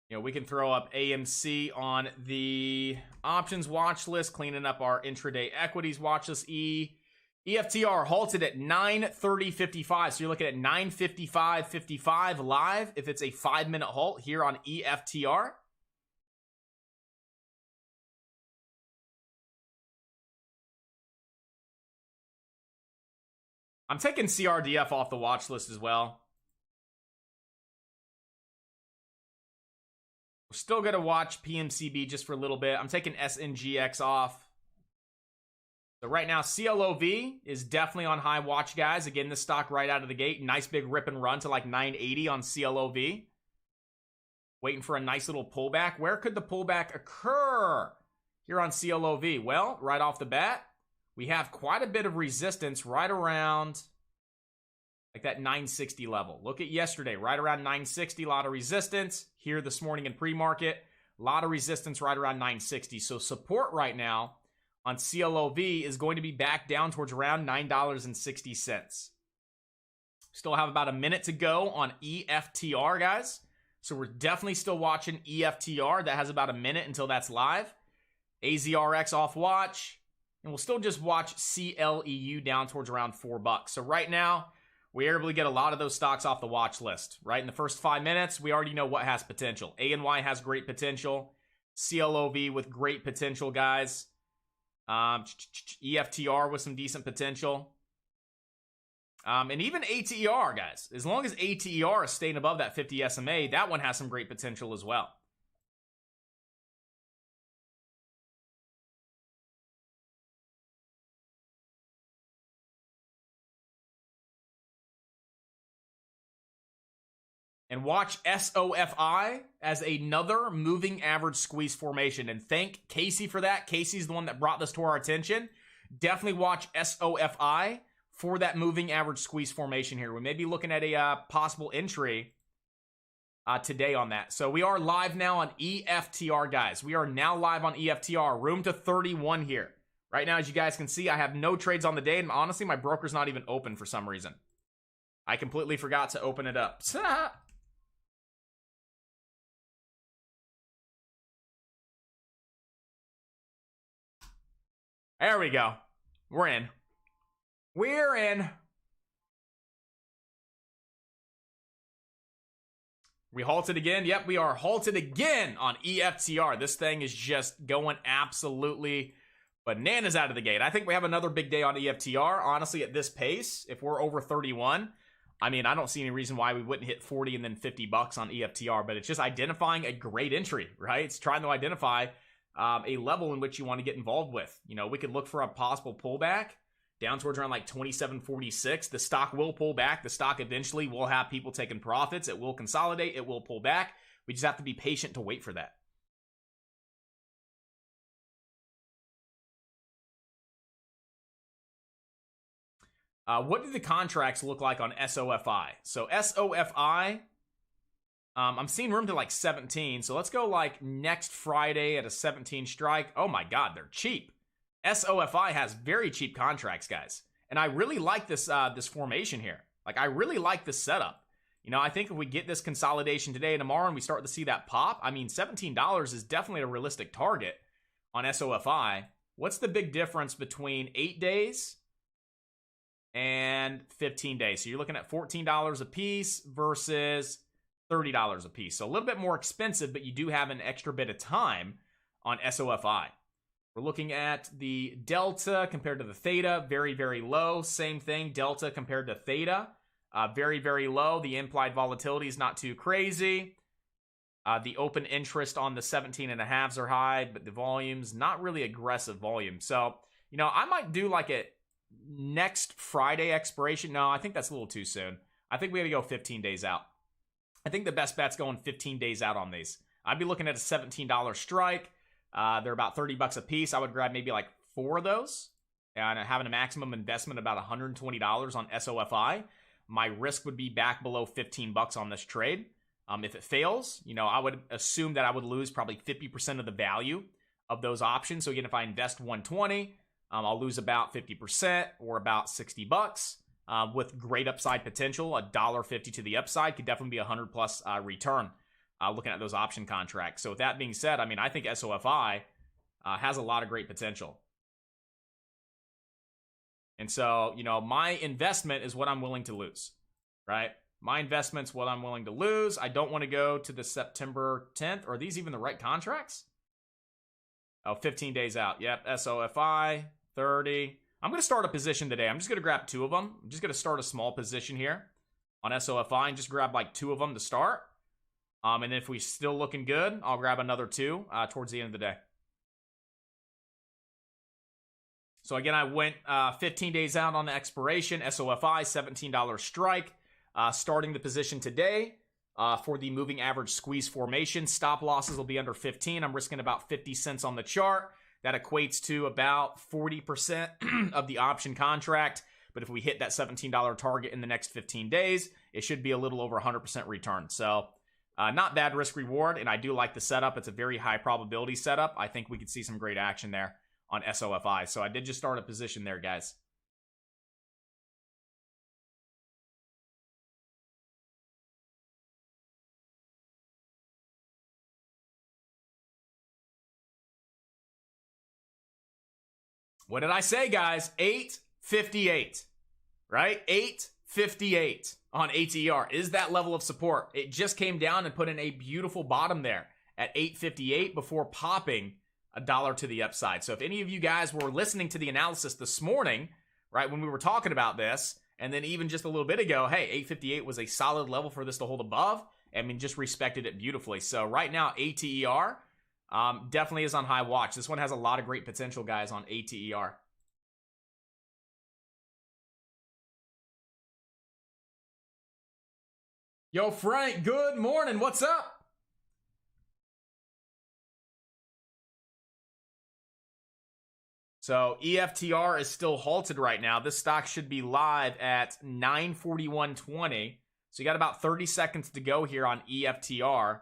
You know, we can throw up AMC on the options watch list, cleaning up our intraday equities watch list. EFTR halted at 9:30.55. So you're looking at 9:55.55 live if it's a 5-minute halt here on EFTR. I'm taking CRDF off the watch list as well. We're still going to watch PMCB just for a little bit. I'm taking SNGX off. So right now, CLOV is definitely on high watch, guys. Again, this stock right out of the gate. Nice big rip and run to like 980 on CLOV. Waiting for a nice little pullback. Where could the pullback occur here on CLOV? Well, right off the bat, we have quite a bit of resistance right around like that 960 level. Look at yesterday, right around 960, a lot of resistance. Here this morning in pre-market, a lot of resistance right around 960. So support right now on CLOV is going to be back down towards around $9.60. Still have about a minute to go on EFTR, guys. So we're definitely still watching EFTR. That has about a minute until that's live. AZRX off watch. And we'll still just watch CLEU down towards around $4. So right now, we are able to get a lot of those stocks off the watch list. Right in the first 5 minutes, we already know what has potential. ANY has great potential. CLOV with great potential, guys. EFTR with some decent potential. And even ATER, guys. As long as ATER is staying above that 50 SMA, that one has some great potential as well. And watch SOFI as another moving average squeeze formation. And thank Casey for that. Casey's the one that brought this to our attention. Definitely watch SOFI for that moving average squeeze formation here. We may be looking at a possible entry today on that. So we are live now on EFTR, guys. We are now live on EFTR. Room to 31 here. Right now, as you guys can see, I have no trades on the day. And honestly, my broker's not even open for some reason. I completely forgot to open it up. There we go. We're in. We're in. We halted again. Yep, we are halted again on EFTR. This thing is just going absolutely bananas out of the gate. I think we have another big day on EFTR. Honestly, at this pace, if we're over 31, I mean, I don't see any reason why we wouldn't hit 40 and then 50 bucks on EFTR, but it's just identifying a great entry, right? It's trying to identify a level in which you want to get involved with. You know, we could look for a possible pullback down towards around like 27.46. The stock will pull back. The stock eventually will have people taking profits. It will consolidate. It will pull back. We just have to be patient to wait for that. What do the contracts look like on SOFI? So SOFI, I'm seeing room to like 17. So let's go like next Friday at a 17 strike. Oh my God, they're cheap. SOFI has very cheap contracts, guys. And I really like this this formation here. Like, I really like this setup. You know, I think if we get this consolidation today and tomorrow and we start to see that pop, I mean, $17 is definitely a realistic target on SOFI. What's the big difference between 8 days and 15 days? So you're looking at $14 a piece versus $30 a piece. So a little bit more expensive, but you do have an extra bit of time on SOFI. We're looking at the delta compared to the theta, very, very low. Same thing, delta compared to theta, very, very low. The implied volatility is not too crazy. The open interest on the 17.5s are high, but the volume's not really aggressive volume. So, you know, I might do like a next Friday expiration. No, I think that's a little too soon. I think we got to go 15 days out. I think the best bet's going 15 days out on these. I'd be looking at a $17 strike. They're about 30 bucks a piece. I would grab maybe like 4 of those and having a maximum investment about $120 on SOFI. My risk would be back below 15 bucks on this trade. If it fails, you know, I would assume that I would lose probably 50% of the value of those options. So again, if I invest 120, I'll lose about 50% or about 60 bucks. With great upside potential, $1.50 to the upside could definitely be 100 plus return. Looking at those option contracts. So with that being said, I mean, I think SOFI has a lot of great potential. And so, you know, my investment is what I'm willing to lose, right? My investment's what I'm willing to lose. I don't want to go to the September 10th. Are these even the right contracts? Oh, 15 days out. Yep, SOFI, 30. I'm going to start a position today. I'm just going to grab 2 of them. I'm just going to start a small position here on SOFI and just grab like 2 of them to start. And if we're still looking good, I'll grab another 2 towards the end of the day. So again, I went 15 days out on the expiration. SOFI, $17 strike. Starting the position today for the moving average squeeze formation. Stop losses will be under 15. I'm risking about 50 cents on the chart. That equates to about 40% of the option contract. But if we hit that $17 target in the next 15 days, it should be a little over 100% return. So not bad risk reward, and I do like the setup. It's a very high probability setup. I think we could see some great action there on SOFI. So I did just start a position there, guys. What did I say, guys? 858, right? 858 on ATR is that level of support. It just came down and put in a beautiful bottom there at 858 before popping $1 to the upside. So if any of you guys were listening to the analysis this morning, right, when we were talking about this, and then even just a little bit ago, hey, 858 was a solid level for this to hold above. I mean, just respected it beautifully. So right now, ATR definitely is on high watch. This one has a lot of great potential, guys, on ATR. Yo, Frank, good morning. What's up? So EFTR is still halted right now. This stock should be live at 9:41:20. So you got about 30 seconds to go here on EFTR.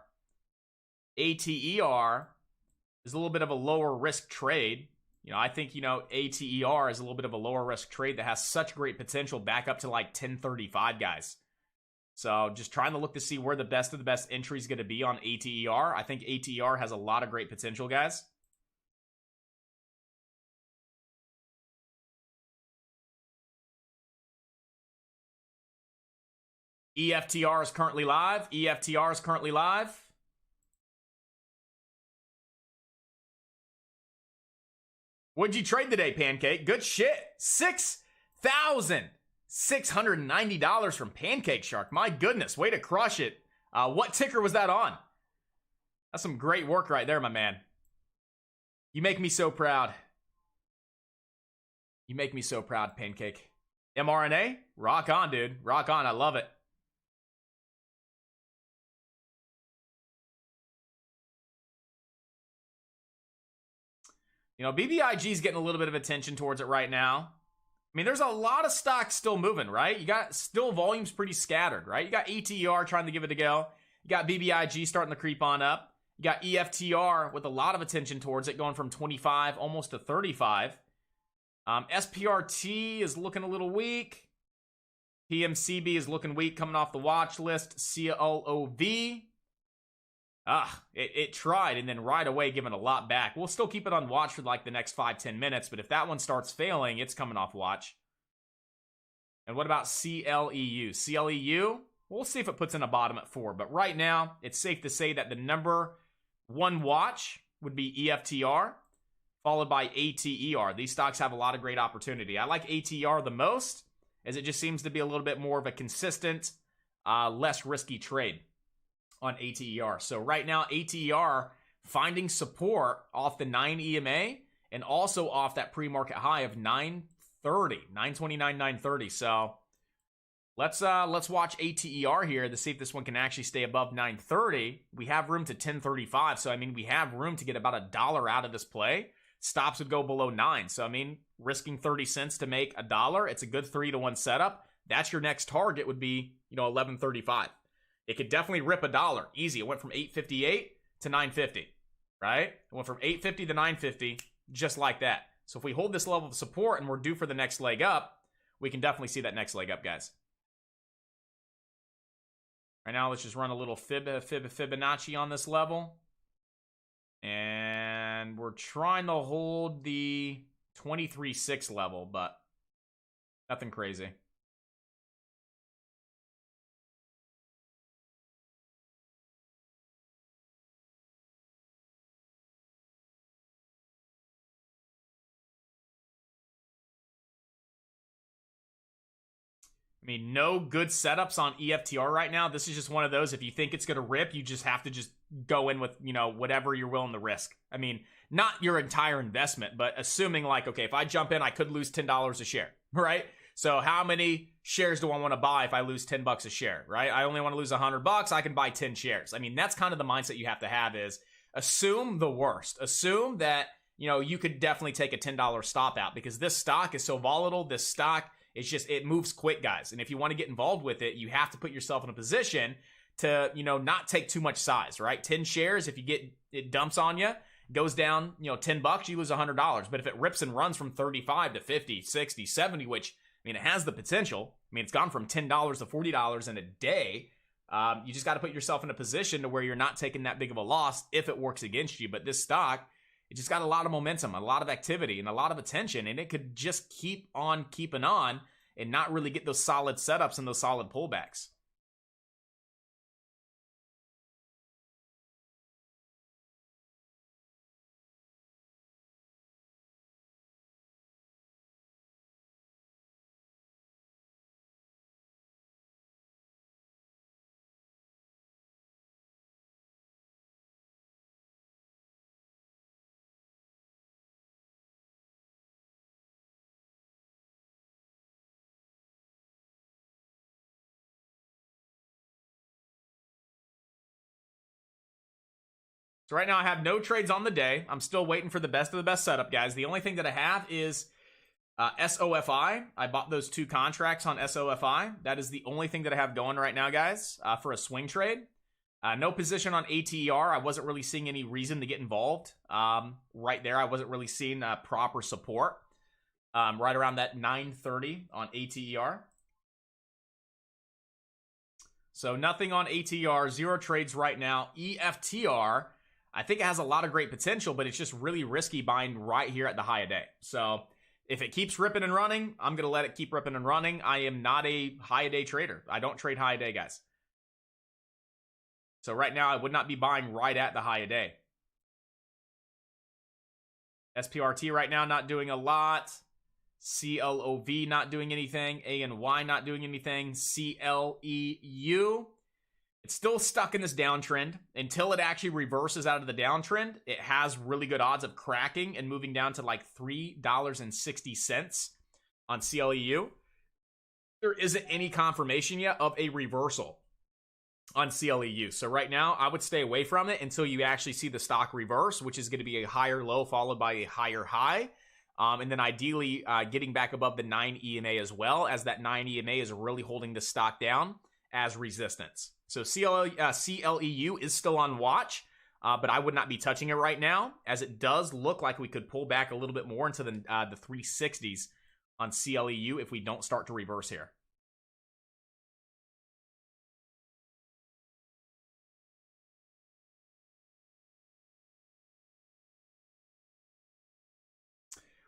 ATER is a little bit of a lower risk trade. I think, ATER is a little bit of a lower risk trade that has such great potential back up to like 1035, guys. So just trying to look to see where the best of the best entry is going to be on ATER. I think ATER has a lot of great potential, guys. EFTR is currently live. EFTR is currently live. What'd you trade today, Pancake? Good shit. $6,690 from Pancake Shark. My goodness, way to crush it. What ticker was that on? That's some great work right there, my man. You make me so proud. You make me so proud, Pancake. mRNA? Rock on, dude. Rock on. I love it. BBIG is getting a little bit of attention towards it right now. I mean, there's a lot of stocks still moving, right? You got still volumes pretty scattered, right? You got ATER trying to give it a go. You got BBIG starting to creep on up. You got EFTR with a lot of attention towards it, going from 25 almost to 35. SPRT is looking a little weak. PMCB is looking weak, coming off the watch list. CLOV. It tried and then right away giving a lot back. We'll still keep it on watch for like the next 5-10 minutes, but if that one starts failing, it's coming off watch. And what about CLEU? CLEU, we'll see if it puts in a bottom at 4, but right now, it's safe to say that the number one watch would be EFTR, followed by ATER. These stocks have a lot of great opportunity. I like ATER the most, as it just seems to be a little bit more of a consistent, less risky trade on ATER. So right now, ATER finding support off the 9 EMA and also off that pre-market high of 930, 929, 930. So let's watch ATER here to see if this one can actually stay above 930. We have room to 1035. So I mean, we have room to get about $1 out of this play. Stops would go below 9. So I mean, risking 30 cents to make $1, it's a good 3-to-1 setup. That's your next target would be, 1135. It could definitely rip $1. Easy. It went from 858 to 950, right? It went from 850 to 950, just like that. So if we hold this level of support and we're due for the next leg up, we can definitely see that next leg up, guys. Right now, let's just run a little Fibonacci on this level. And we're trying to hold the 23.6 level, but nothing crazy. I mean, no good setups on EFTR right now. This is just one of those, if you think it's going to rip, you just have to just go in with, whatever you're willing to risk. I mean, not your entire investment, but assuming like, okay, if I jump in, I could lose $10 a share, right? So how many shares do I want to buy if I lose $10 a share, right? I only want to lose $100. I can buy 10 shares. I mean, that's kind of the mindset you have to have is assume the worst. Assume that, you could definitely take a $10 stop out because this stock is so volatile. This stock, it moves quick, guys. And if you want to get involved with it, you have to put yourself in a position to, not take too much size, right? 10 shares, if it dumps on you, goes down, $10, you lose $100. But if it rips and runs from 35 to 50, 60, 70, which, I mean, it has the potential. I mean, it's gone from $10 to $40 in a day. You just got to put yourself in a position to where you're not taking that big of a loss if it works against you. But this stock, it just got a lot of momentum, a lot of activity, and a lot of attention, and it could just keep on keeping on and not really get those solid setups and those solid pullbacks. So right now I have no trades on the day. I'm still waiting for the best of the best setup, guys. The only thing that I have is SOFI. I bought those 2 contracts on SOFI. That is the only thing that I have going right now, guys, for a swing trade. No position on ATER. I wasn't really seeing any reason to get involved. Right there, I wasn't really seeing proper support. Right around that 930 on ATER. So nothing on ATER, 0 trades right now. EFTR, I think it has a lot of great potential, but it's just really risky buying right here at the high of day. So if it keeps ripping and running, I'm going to let it keep ripping and running. I am not a high of day trader. I don't trade high of day, guys. So right now, I would not be buying right at the high of day. SPRT right now not doing a lot. CLOV not doing anything. ANY not doing anything. CLEU. It's still stuck in this downtrend. Until it actually reverses out of the downtrend, it has really good odds of cracking and moving down to like $3.60 on CLEU. There isn't any confirmation yet of a reversal on CLEU. So right now, I would stay away from it until you actually see the stock reverse, which is going to be a higher low followed by a higher high. And then ideally getting back above the 9 EMA as well, as that 9 EMA is really holding the stock down as resistance. So CLEU is still on watch, but I would not be touching it right now, as it does look like we could pull back a little bit more into the 360s on CLEU if we don't start to reverse here.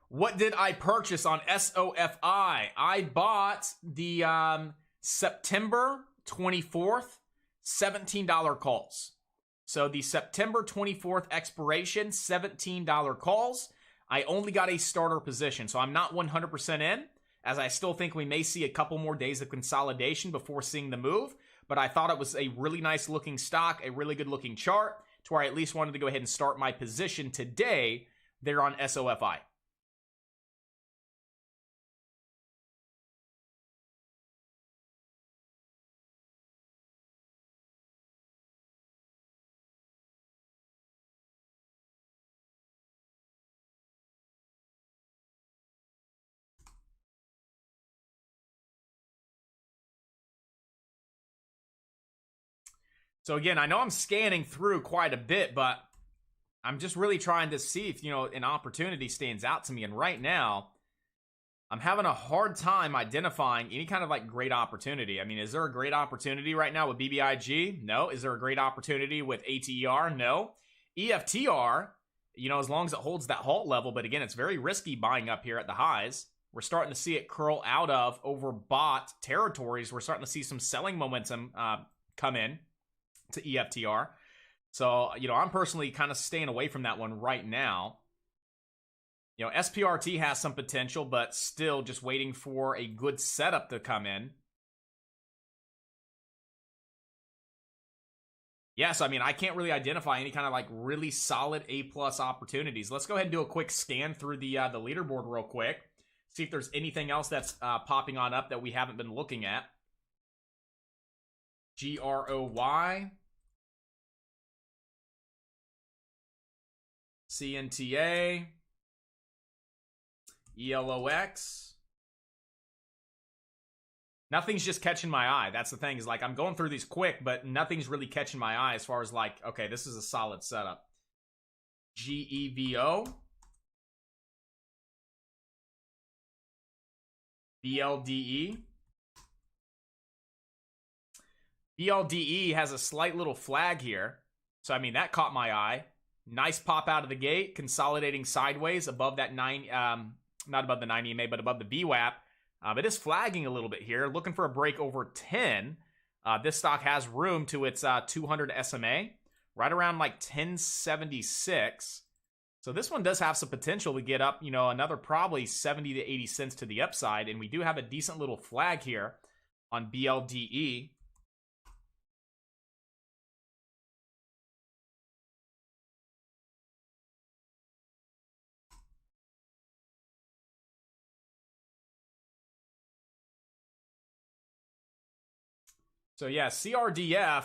What did I purchase on SOFI? I bought the September 24th $17 calls. So the September 24th expiration, $17 calls. I only got a starter position, so I'm not 100% in, as I still think we may see a couple more days of consolidation before seeing the move. But I thought it was a really nice looking stock, a really good looking chart, to where I at least wanted to go ahead and start my position today there on SOFI. So again, I know I'm scanning through quite a bit, but I'm just really trying to see if, an opportunity stands out to me. And right now, I'm having a hard time identifying any kind of like great opportunity. I mean, is there a great opportunity right now with BBIG? No. Is there a great opportunity with ATER? No. EFTR, as long as it holds that halt level, but again, it's very risky buying up here at the highs. We're starting to see it curl out of overbought territories. We're starting to see some selling momentum come in to EFTR. So, I'm personally kind of staying away from that one right now. SPRT has some potential, but still just waiting for a good setup to come in. Yes, I mean, I can't really identify any kind of like really solid A+ opportunities. Let's go ahead and do a quick scan through the leaderboard real quick. See if there's anything else that's popping on up that we haven't been looking at. GROY. CNTA. ELOX. Nothing's just catching my eye. That's the thing, is like I'm going through these quick, but nothing's really catching my eye as far as like, okay, this is a solid setup. GEVO. BLDE. BLDE has a slight little flag here. So, I mean, that caught my eye. Nice pop out of the gate, consolidating sideways above that 9, not above the 9 EMA, but above the VWAP. It is flagging a little bit here, looking for a break over 10. This stock has room to its 200 SMA, right around like 1076. So this one does have some potential to get up, another probably 70 to 80 cents to the upside. And we do have a decent little flag here on BLDE. So yeah, CRDF,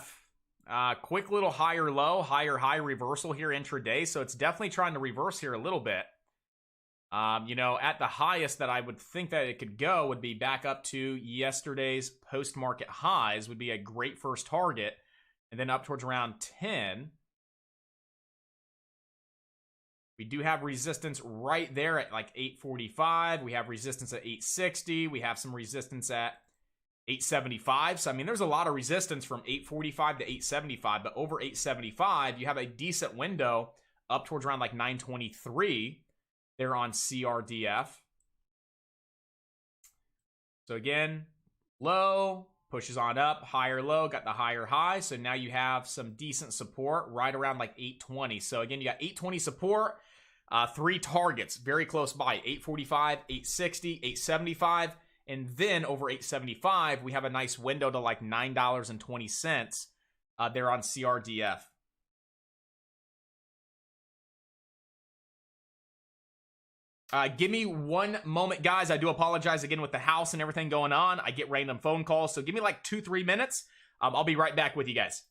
Quick little higher low, higher high reversal here intraday. So it's definitely trying to reverse here a little bit. You know, at the highest that I would think that it could go would be back up to yesterday's post-market highs would be a great first target. And then up towards around 10. We do have resistance right there at like 845. We have resistance at 860. We have some resistance at 875. So, I mean, there's a lot of resistance from 845 to 875. But over 875, you have a decent window up towards around like 923 there on CRDF. So, again, low, pushes on up, higher low, got the higher high. So, now you have some decent support right around like 820. So, again, you got 820 support. 3 targets very close by, 845, 860, 875, and then over 875 we have a nice window to like $9.20 there on CRDF. Give me one moment, guys. I do apologize again with the house and everything going on. I get random phone calls, so give me like 2-3 minutes. I'll be right back with you guys.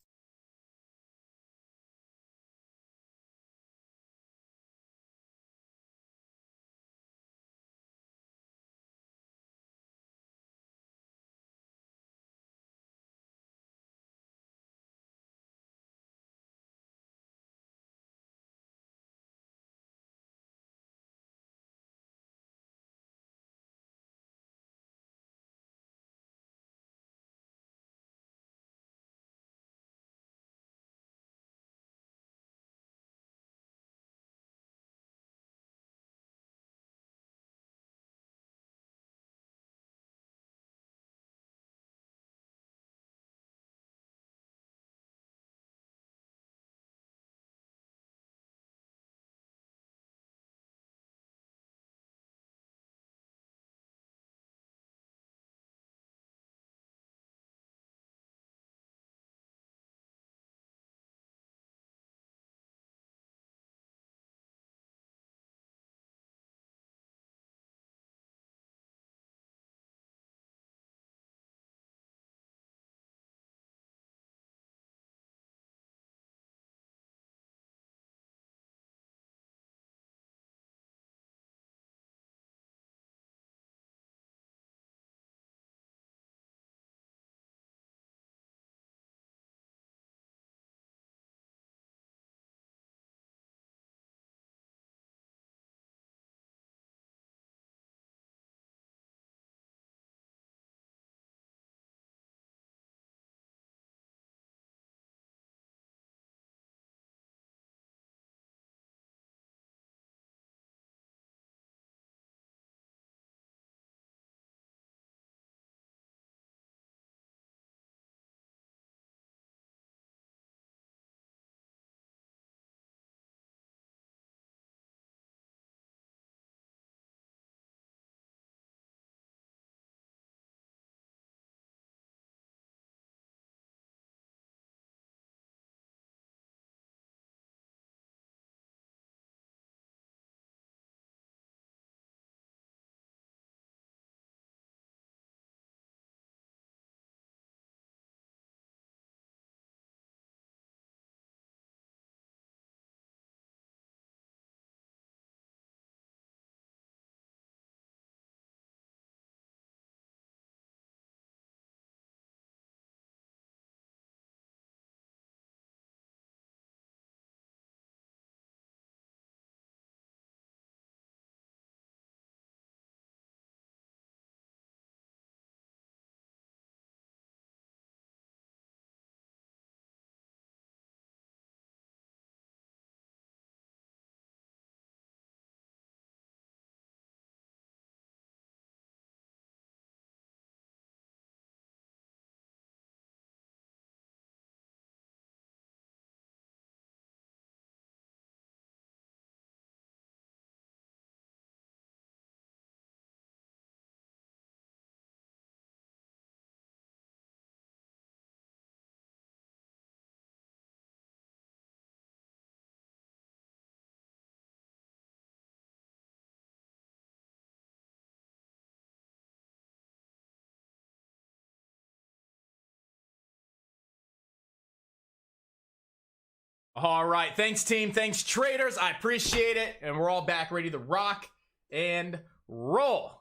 All right. Thanks, team. Thanks, traders. I appreciate it. And we're all back ready to rock and roll.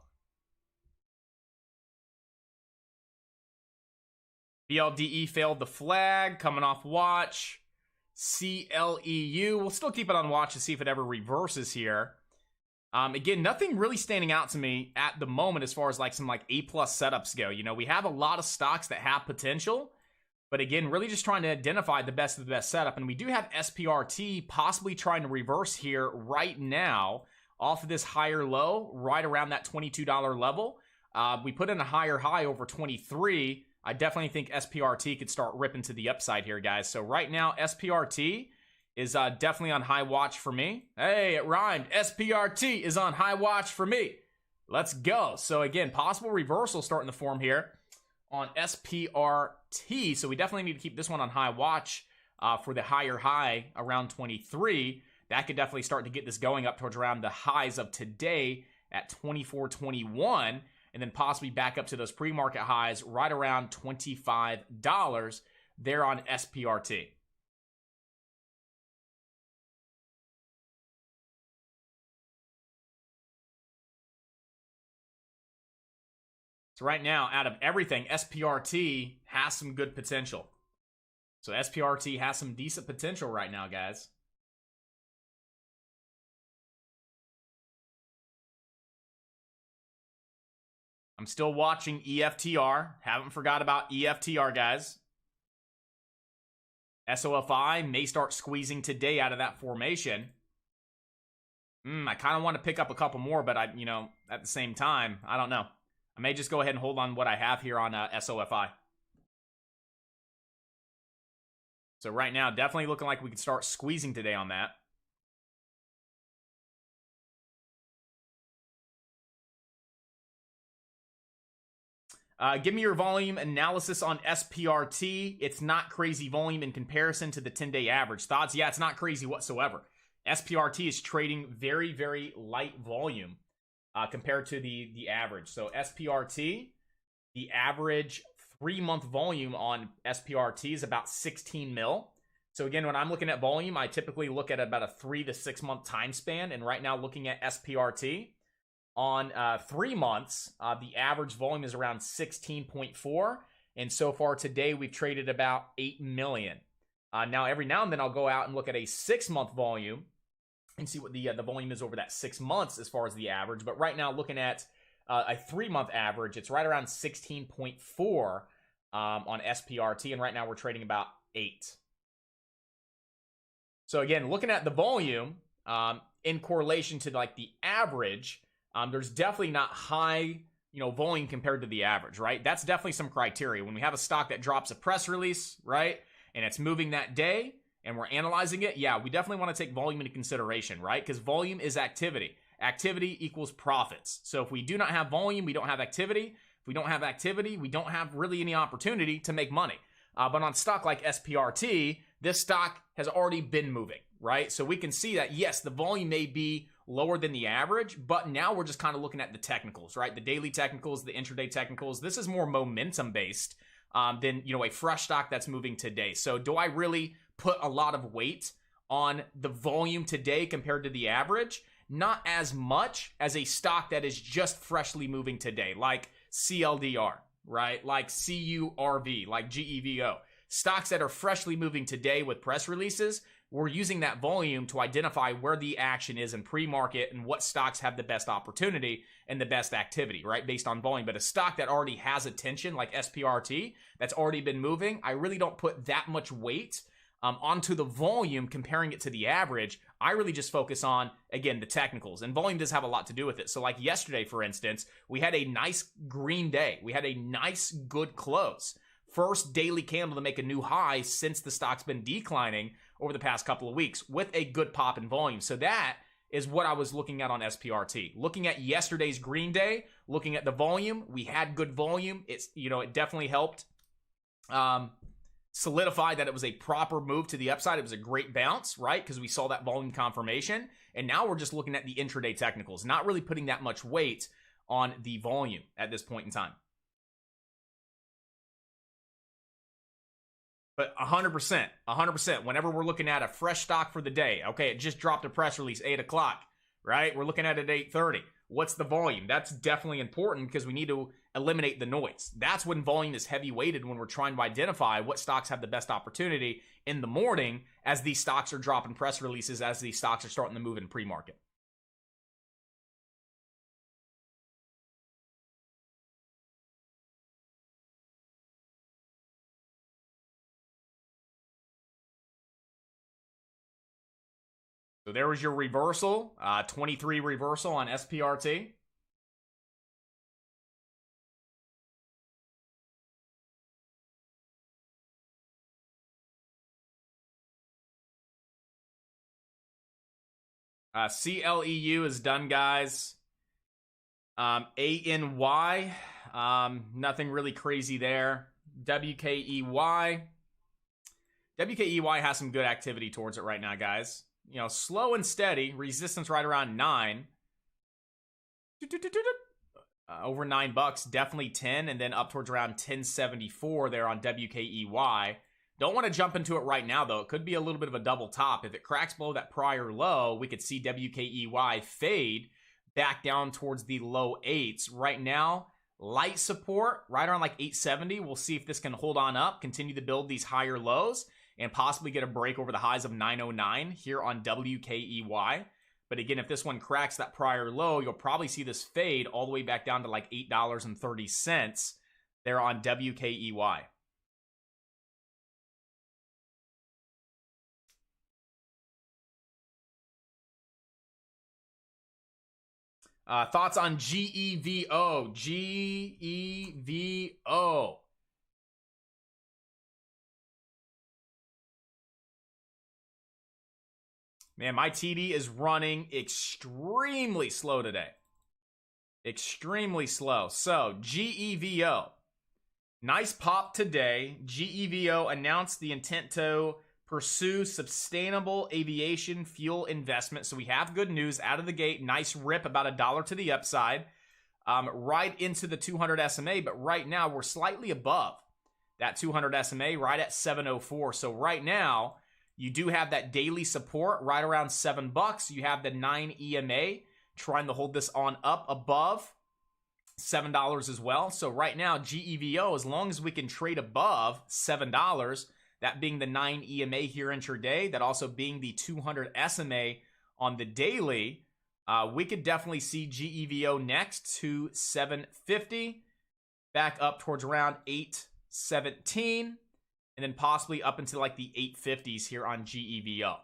BLDE failed the flag. Coming off watch. CLEU. We'll still keep it on watch to see if it ever reverses here. Again, nothing really standing out to me at the moment as far as like some like A+ setups go. You know, we have a lot of stocks that have potential. But again, really just trying to identify the best of the best setup. And we do have SPRT possibly trying to reverse here right now off of this higher low, right around that $22 level. We put in a higher high over 23. I definitely think SPRT could start ripping to the upside here, guys. So right now, SPRT is definitely on high watch for me. Hey, it rhymed. SPRT is on high watch for me. Let's go. So again, possible reversal starting to form here on SPRT. So we definitely need to keep this one on high watch for the higher high around 23. That could definitely start to get this going up towards around the highs of today at 24.21, and then possibly back up to those pre-market highs right around $25 there on SPRT. So right now, out of everything, SPRT has some good potential. So SPRT has some decent potential right now, guys. I'm still watching EFTR. Haven't forgot about EFTR, guys. SOFI may start squeezing today out of that formation. I kind of want to pick up a couple more, but at the same time, I don't know. I may just go ahead and hold on what I have here on SOFI. So right now, definitely looking like we could start squeezing today on that. Give me your volume analysis on SPRT. It's not crazy volume in comparison to the 10-day average. Thoughts? Yeah, it's not crazy whatsoever. SPRT is trading very, very light volume compared to the average. So SPRT, the average 3-month volume on SPRT is about 16 mil. So again, when I'm looking at volume, I typically look at about a 3 to 6 month time span. And right now, looking at SPRT, on 3 months, the average volume is around 16.4. And so far today, we've traded about 8 million. Now, every now and then, I'll go out and look at a 6-month volume and see what the volume is over that 6 months as far as the average. But right now, looking at a 3-month average, it's right around 16.4 on SPRT. And right now, we're trading about 8. So again, looking at the volume in correlation to like the average, there's definitely not high, volume compared to the average, right? That's definitely some criteria. When we have a stock that drops a press release, right, and it's moving that day, and we're analyzing it, yeah, we definitely want to take volume into consideration, right? Because volume is activity. Activity equals profits. So if we do not have volume, we don't have activity. If we don't have activity, we don't have really any opportunity to make money. But on stock like SPRT, this stock has already been moving, right? So we can see that, yes, the volume may be lower than the average, but now we're just kind of looking at the technicals, right? The daily technicals, the intraday technicals. This is more momentum based than, a fresh stock that's moving today. So do I really put a lot of weight on the volume today compared to the average? Not as much as a stock that is just freshly moving today, like CLDR, right? Like CURV, like GEVO. Stocks that are freshly moving today with press releases, we're using that volume to identify where the action is in pre-market and what stocks have the best opportunity and the best activity, right? Based on volume. But a stock that already has attention, like SPRT, that's already been moving, I really don't put that much weight onto the volume comparing it to the average. I really just focus on, again, the technicals. And volume does have a lot to do with it. So like yesterday, for instance, we had a nice green day. We had a nice good close. First daily candle to make a new high since the stock's been declining over the past couple of weeks with a good pop in volume. So that is what I was looking at on SPRT. Looking at yesterday's green day, looking at the volume, we had good volume. It's, it definitely helped solidify that it was a proper move to the upside. It was a great bounce, right? Because we saw that volume confirmation. And now we're just looking at the intraday technicals, not really putting that much weight on the volume at this point in time. But 100%, 100%. Whenever we're looking at a fresh stock for the day, okay, it just dropped a press release 8 o'clock, right? We're looking at it at 8:30. What's the volume? That's definitely important because we need to eliminate the noise. That's when volume is heavy weighted, when we're trying to identify what stocks have the best opportunity in the morning as these stocks are dropping press releases, as these stocks are starting to move in pre-market. So there was your reversal, 23 reversal on SPRT. CLEU is done, guys. ANY, nothing really crazy there. WKEY has some good activity towards it right now, guys. You know, slow and steady. Resistance right around 9. Over $9, definitely 10, and then up towards around 1074 there on WKEY. Don't want to jump into it right now, though. It could be a little bit of a double top. If it cracks below that prior low, we could see WKEY fade back down towards the low 8s. Right now, light support right around like 870. We'll see if this can hold on up, continue to build these higher lows, and possibly get a break over the highs of 909 here on WKEY. But again, if this one cracks that prior low, you'll probably see this fade all the way back down to like $8.30 there on WKEY. Thoughts on GEVO? GEVO. Man, my TD is running extremely slow today. Extremely slow. So, GEVO. Nice pop today. GEVO announced the intent to pursue sustainable aviation fuel investment. So we have good news out of the gate. Nice rip, about $1 to the upside. Right into the 200 SMA, but right now we're slightly above that 200 SMA, right at 704. So right now, you do have that daily support right around $7. You have the 9 EMA trying to hold this on up above $7 as well. So right now, GEVO, as long as we can trade above $7, that being the 9 EMA here intraday, that also being the 200 SMA on the daily, we could definitely see GEVO next to 750, back up towards around 817, and then possibly up into like the 850s here on GEVO.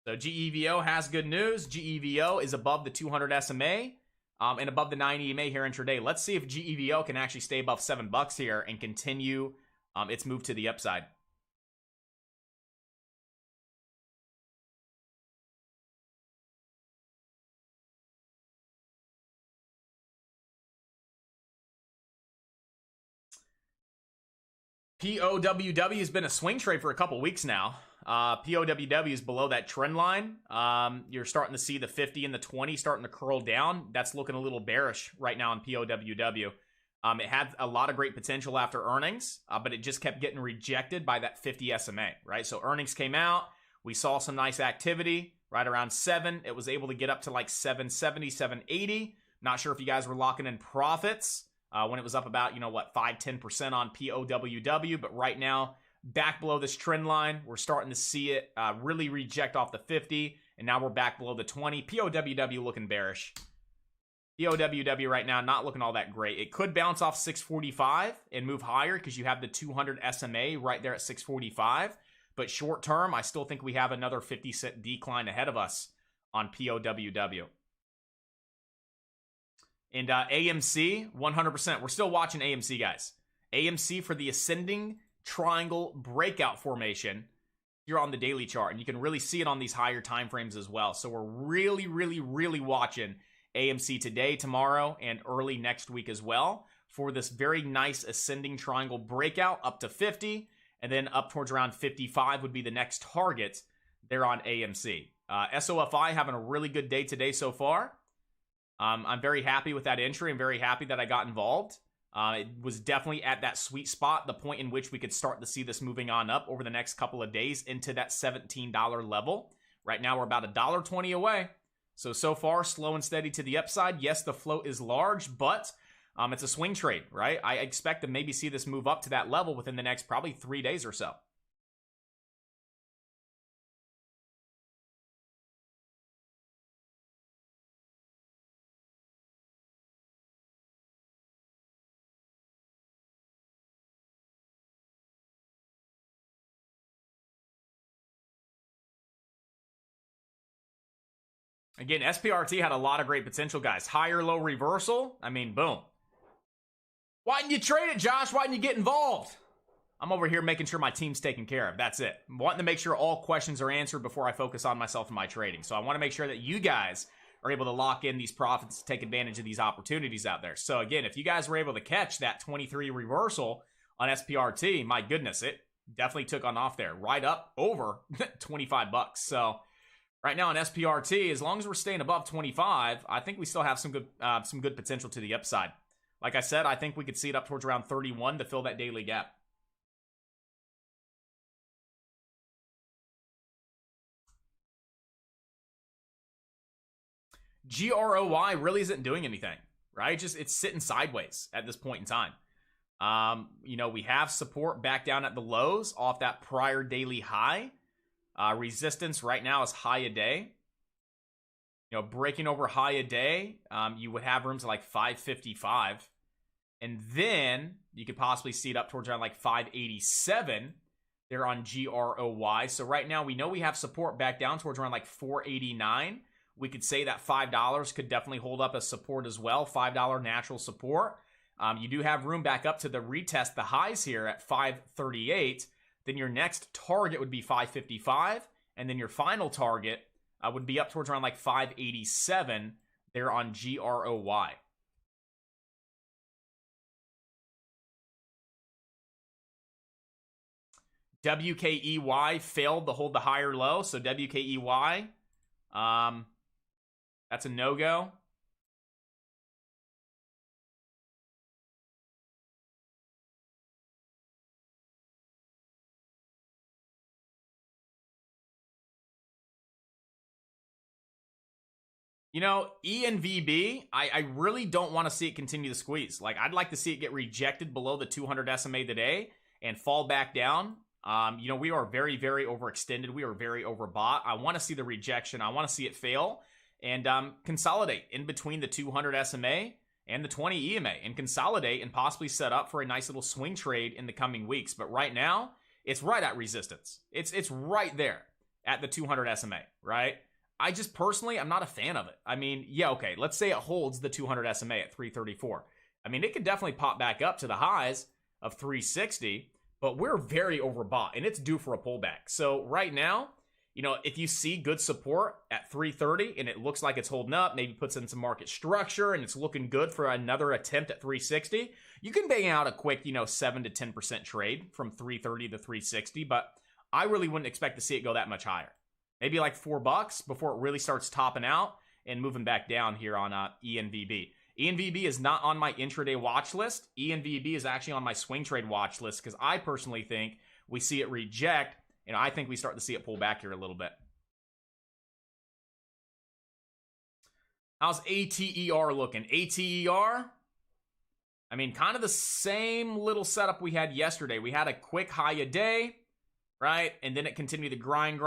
So GEVO has good news. GEVO is above the 200 SMA and above the 9 EMA here intraday. Let's see if GEVO can actually stay above $7 here and continue its move to the upside. POWW has been a swing trade for a couple weeks now. POWW is below that trend line. You're starting to see the 50 and the 20 starting to curl down. That's looking a little bearish right now on POWW. It had a lot of great potential after earnings, but it just kept getting rejected by that 50 SMA, right? So earnings came out. We saw some nice activity right around 7. It was able to get up to like 770, 780. Not sure if you guys were locking in profits when it was up about, 5-10% on POWW. But right now, back below this trend line, we're starting to see it really reject off the 50. And now we're back below the 20. POWW looking bearish. POWW right now not looking all that great. It could bounce off 645 and move higher because you have the 200 SMA right there at 645. But short term, I still think we have another 50-cent decline ahead of us on POWW. And AMC, 100%. We're still watching AMC, guys. AMC for the ascending triangle breakout formation here on the daily chart. And you can really see it on these higher time frames as well. So we're really, really, really watching AMC today, tomorrow, and early next week as well for this very nice ascending triangle breakout up to 50, and then up towards around 55 would be the next target there on AMC. SOFI having a really good day today so far. I'm very happy with that entry. I'm very happy that I got involved. It was definitely at that sweet spot, the point in which we could start to see this moving on up over the next couple of days into that $17 level. Right now, we're about $1.20 away. So far, slow and steady to the upside. Yes, the float is large, but it's a swing trade, right? I expect to maybe see this move up to that level within the next probably 3 days or so. Again, SPRT had a lot of great potential, guys. Higher low reversal. I mean, boom. Why didn't you trade it, Josh? Why didn't you get involved? I'm over here making sure my team's taken care of. That's it. I'm wanting to make sure all questions are answered before I focus on myself and my trading. So I want to make sure that you guys are able to lock in these profits to take advantage of these opportunities out there. So again, if you guys were able to catch that 23 reversal on SPRT, my goodness, it definitely took on off there. Right up over 25 bucks. So right now on SPRT, as long as we're staying above 25, I think we still have some good potential to the upside. Like I said, I think we could see it up towards around 31 to fill that daily gap. GROY really isn't doing anything, right? It's sitting sideways at this point in time. We have support back down at the lows off that prior daily high. Resistance right now is high a day. Breaking over high a day, you would have room to like 555. And then you could possibly see it up towards around like 587 there on GROY. So right now we know we have support back down towards around like 489. We could say that $5 could definitely hold up as support as well. $5 natural support. You do have room back up to the retest the highs here at 538. Then your next target would be 555. And then your final target would be up towards around like 587 there on GROY. WKEY failed to hold the higher low. So WKEY, that's a no-go. ENVB, I really don't want to see it continue to squeeze. Like, I'd like to see it get rejected below the 200 SMA today and fall back down. We are very, very overextended. We are very overbought. I want to see the rejection. I want to see it fail and consolidate in between the 200 SMA and the 20 EMA and consolidate and possibly set up for a nice little swing trade in the coming weeks. But right now, it's right at resistance. It's right there at the 200 SMA, right? I just personally, I'm not a fan of it. I mean, yeah, okay, let's say it holds the 200 SMA at 334. I mean, it could definitely pop back up to the highs of 360, but we're very overbought and it's due for a pullback. So right now, if you see good support at 330 and it looks like it's holding up, maybe puts in some market structure and it's looking good for another attempt at 360, you can bang out a quick, 7 to 10% trade from 330 to 360, but I really wouldn't expect to see it go that much higher. Maybe like $4 before it really starts topping out and moving back down here on ENVB. ENVB is not on my intraday watch list. ENVB is actually on my swing trade watch list because I personally think we see it reject, and I think we start to see it pull back here a little bit. How's ATER looking? ATER, I mean, kind of the same little setup we had yesterday. We had a quick high a day, right? And then it continued to grind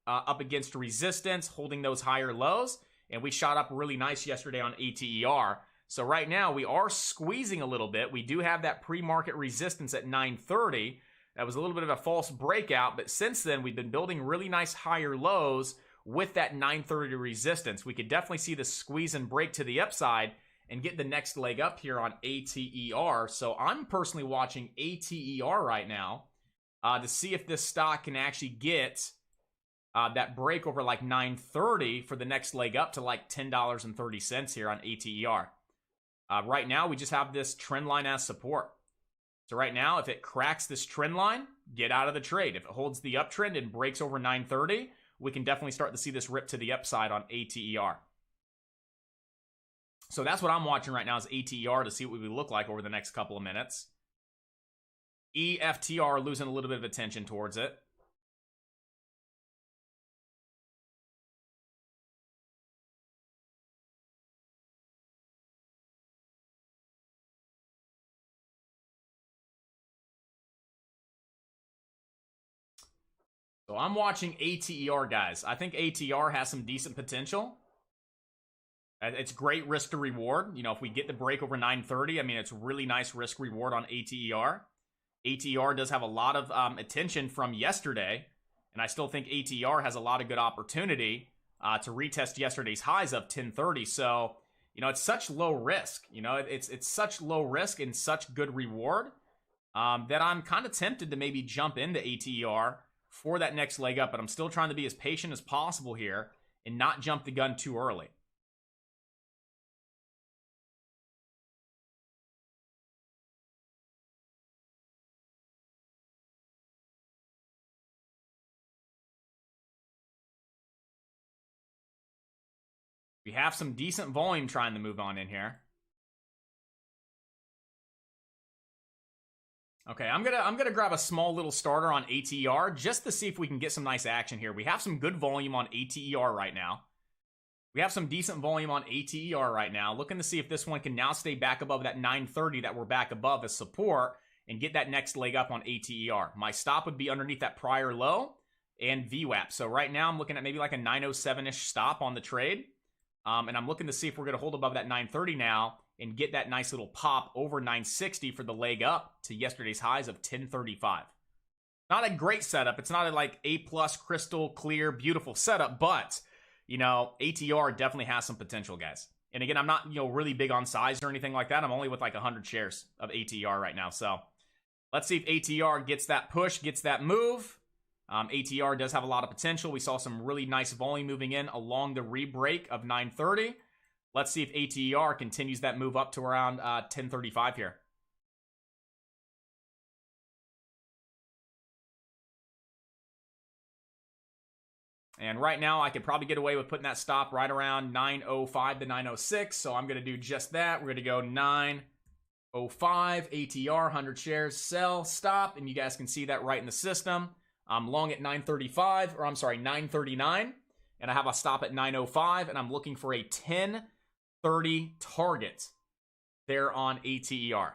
up against resistance, holding those higher lows. And we shot up really nice yesterday on ATER. So right now we are squeezing a little bit. We do have that pre-market resistance at 930. That was a little bit of a false breakout, but since then we've been building really nice higher lows with that 930 resistance. We could definitely see the squeeze and break to the upside and get the next leg up here on ATER. So I'm personally watching ATER right now to see if this stock can actually get that break over like 930 for the next leg up to like $10.30 here on ATER. Right now, we just have this trend line as support. So right now, if it cracks this trend line, get out of the trade. If it holds the uptrend and breaks over 930, we can definitely start to see this rip to the upside on ATER. So that's what I'm watching right now is ATER to see what we look like over the next couple of minutes. EFTR losing a little bit of attention towards it. So I'm watching ATER, guys. I think ATER has some decent potential. It's great risk to reward. You know, if we get the break over 930, I mean, it's really nice risk reward on ATER. ATER does have a lot of attention from yesterday, and I still think ATER has a lot of good opportunity to retest yesterday's highs of 1030. So, you know, it's such low risk. You know, it's such low risk and such good reward that I'm kind of tempted to maybe jump into ATER for that next leg up, but I'm still trying to be as patient as possible here and not jump the gun too early. We have some decent volume trying to move on in here. Okay, I'm gonna grab a small little starter on ATER just to see if we can get some nice action here. We have some good volume on ATER right now. We have some decent volume on ATER right now. Looking to see if this one can now stay back above that 930 that we're back above as support and get that next leg up on ATER. My stop would be underneath that prior low and VWAP. So right now I'm looking at maybe like a 907-ish stop on the trade. And I'm looking to see if we're going to hold above that 930 now and get that nice little pop over 960 for the leg up to yesterday's highs of 1035. Not a great setup. It's not a like A+ crystal clear, beautiful setup, but, you know, ATER definitely has some potential, guys. And again, I'm not, you know, really big on size or anything like that. I'm only with like 100 shares of ATER right now. So let's see if ATER gets that push, gets that move. ATER does have a lot of potential. We saw some really nice volume moving in along the re-break of 930. Let's see if ATER continues that move up to around 1035 here. And right now, I could probably get away with putting that stop right around 905 to 906. So I'm going to do just that. We're going to go 905, ATER, 100 shares, sell, stop. And you guys can see that right in the system. I'm long at 935, or I'm sorry, 939. And I have a stop at 905. And I'm looking for a 1030 target there on ATER.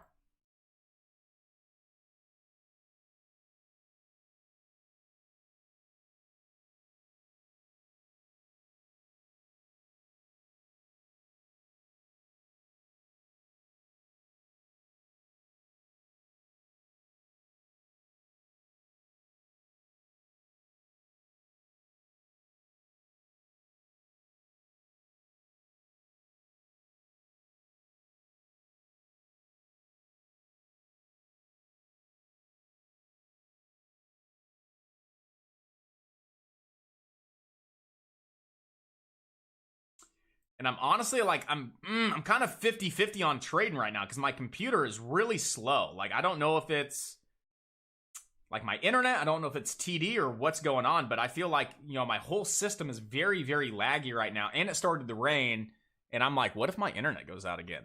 And I'm honestly like, I'm kind of 50-50 on trading right now because my computer is really slow. Like, I don't know if it's like my internet. I don't know if it's TD or what's going on, but I feel like, you know, my whole system is very, very laggy right now. And it started to rain. And I'm like, what if my internet goes out again?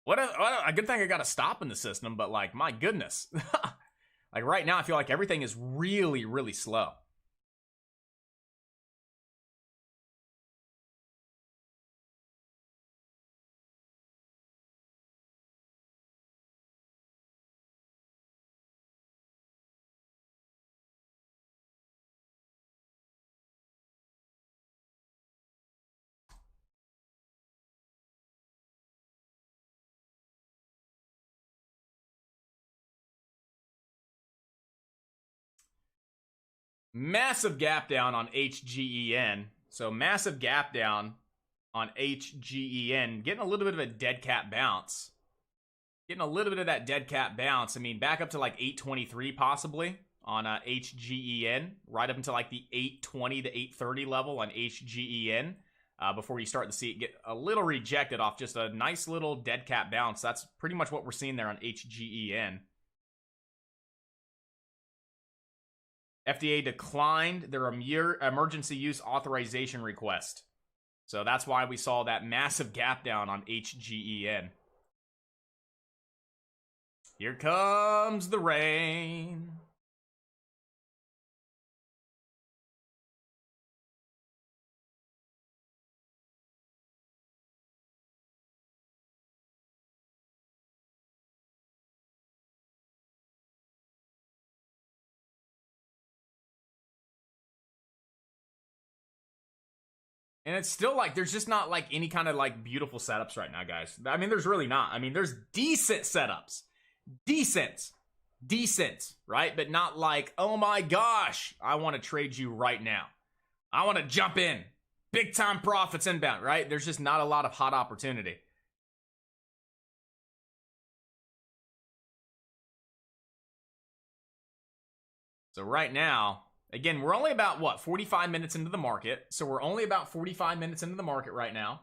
What if, a good thing I got to stop in the system, but like, my goodness. Like right now, I feel like everything is really, really slow. Massive gap down on HGEN. So massive gap down on HGEN. Getting a little bit of a dead cat bounce. Getting a little bit of that dead cat bounce. I mean, back up to like 823 possibly on HGEN. Right up into like the 820 to 830 level on HGEN. Before you start to see it get a little rejected off just a nice little dead cat bounce. That's pretty much what we're seeing there on HGEN. FDA declined their emergency use authorization request. So that's why we saw that massive gap down on HGEN. Here comes the rain. And it's still like, there's just not like any kind of like beautiful setups right now, guys. I mean, there's really not. I mean, there's decent setups. Decent, right? But not like, oh my gosh, I want to trade you right now. I want to jump in. Big time profits inbound, right? There's just not a lot of hot opportunity. So right now, again, we're only about, what, 45 minutes into the market. So we're only about 45 minutes into the market right now.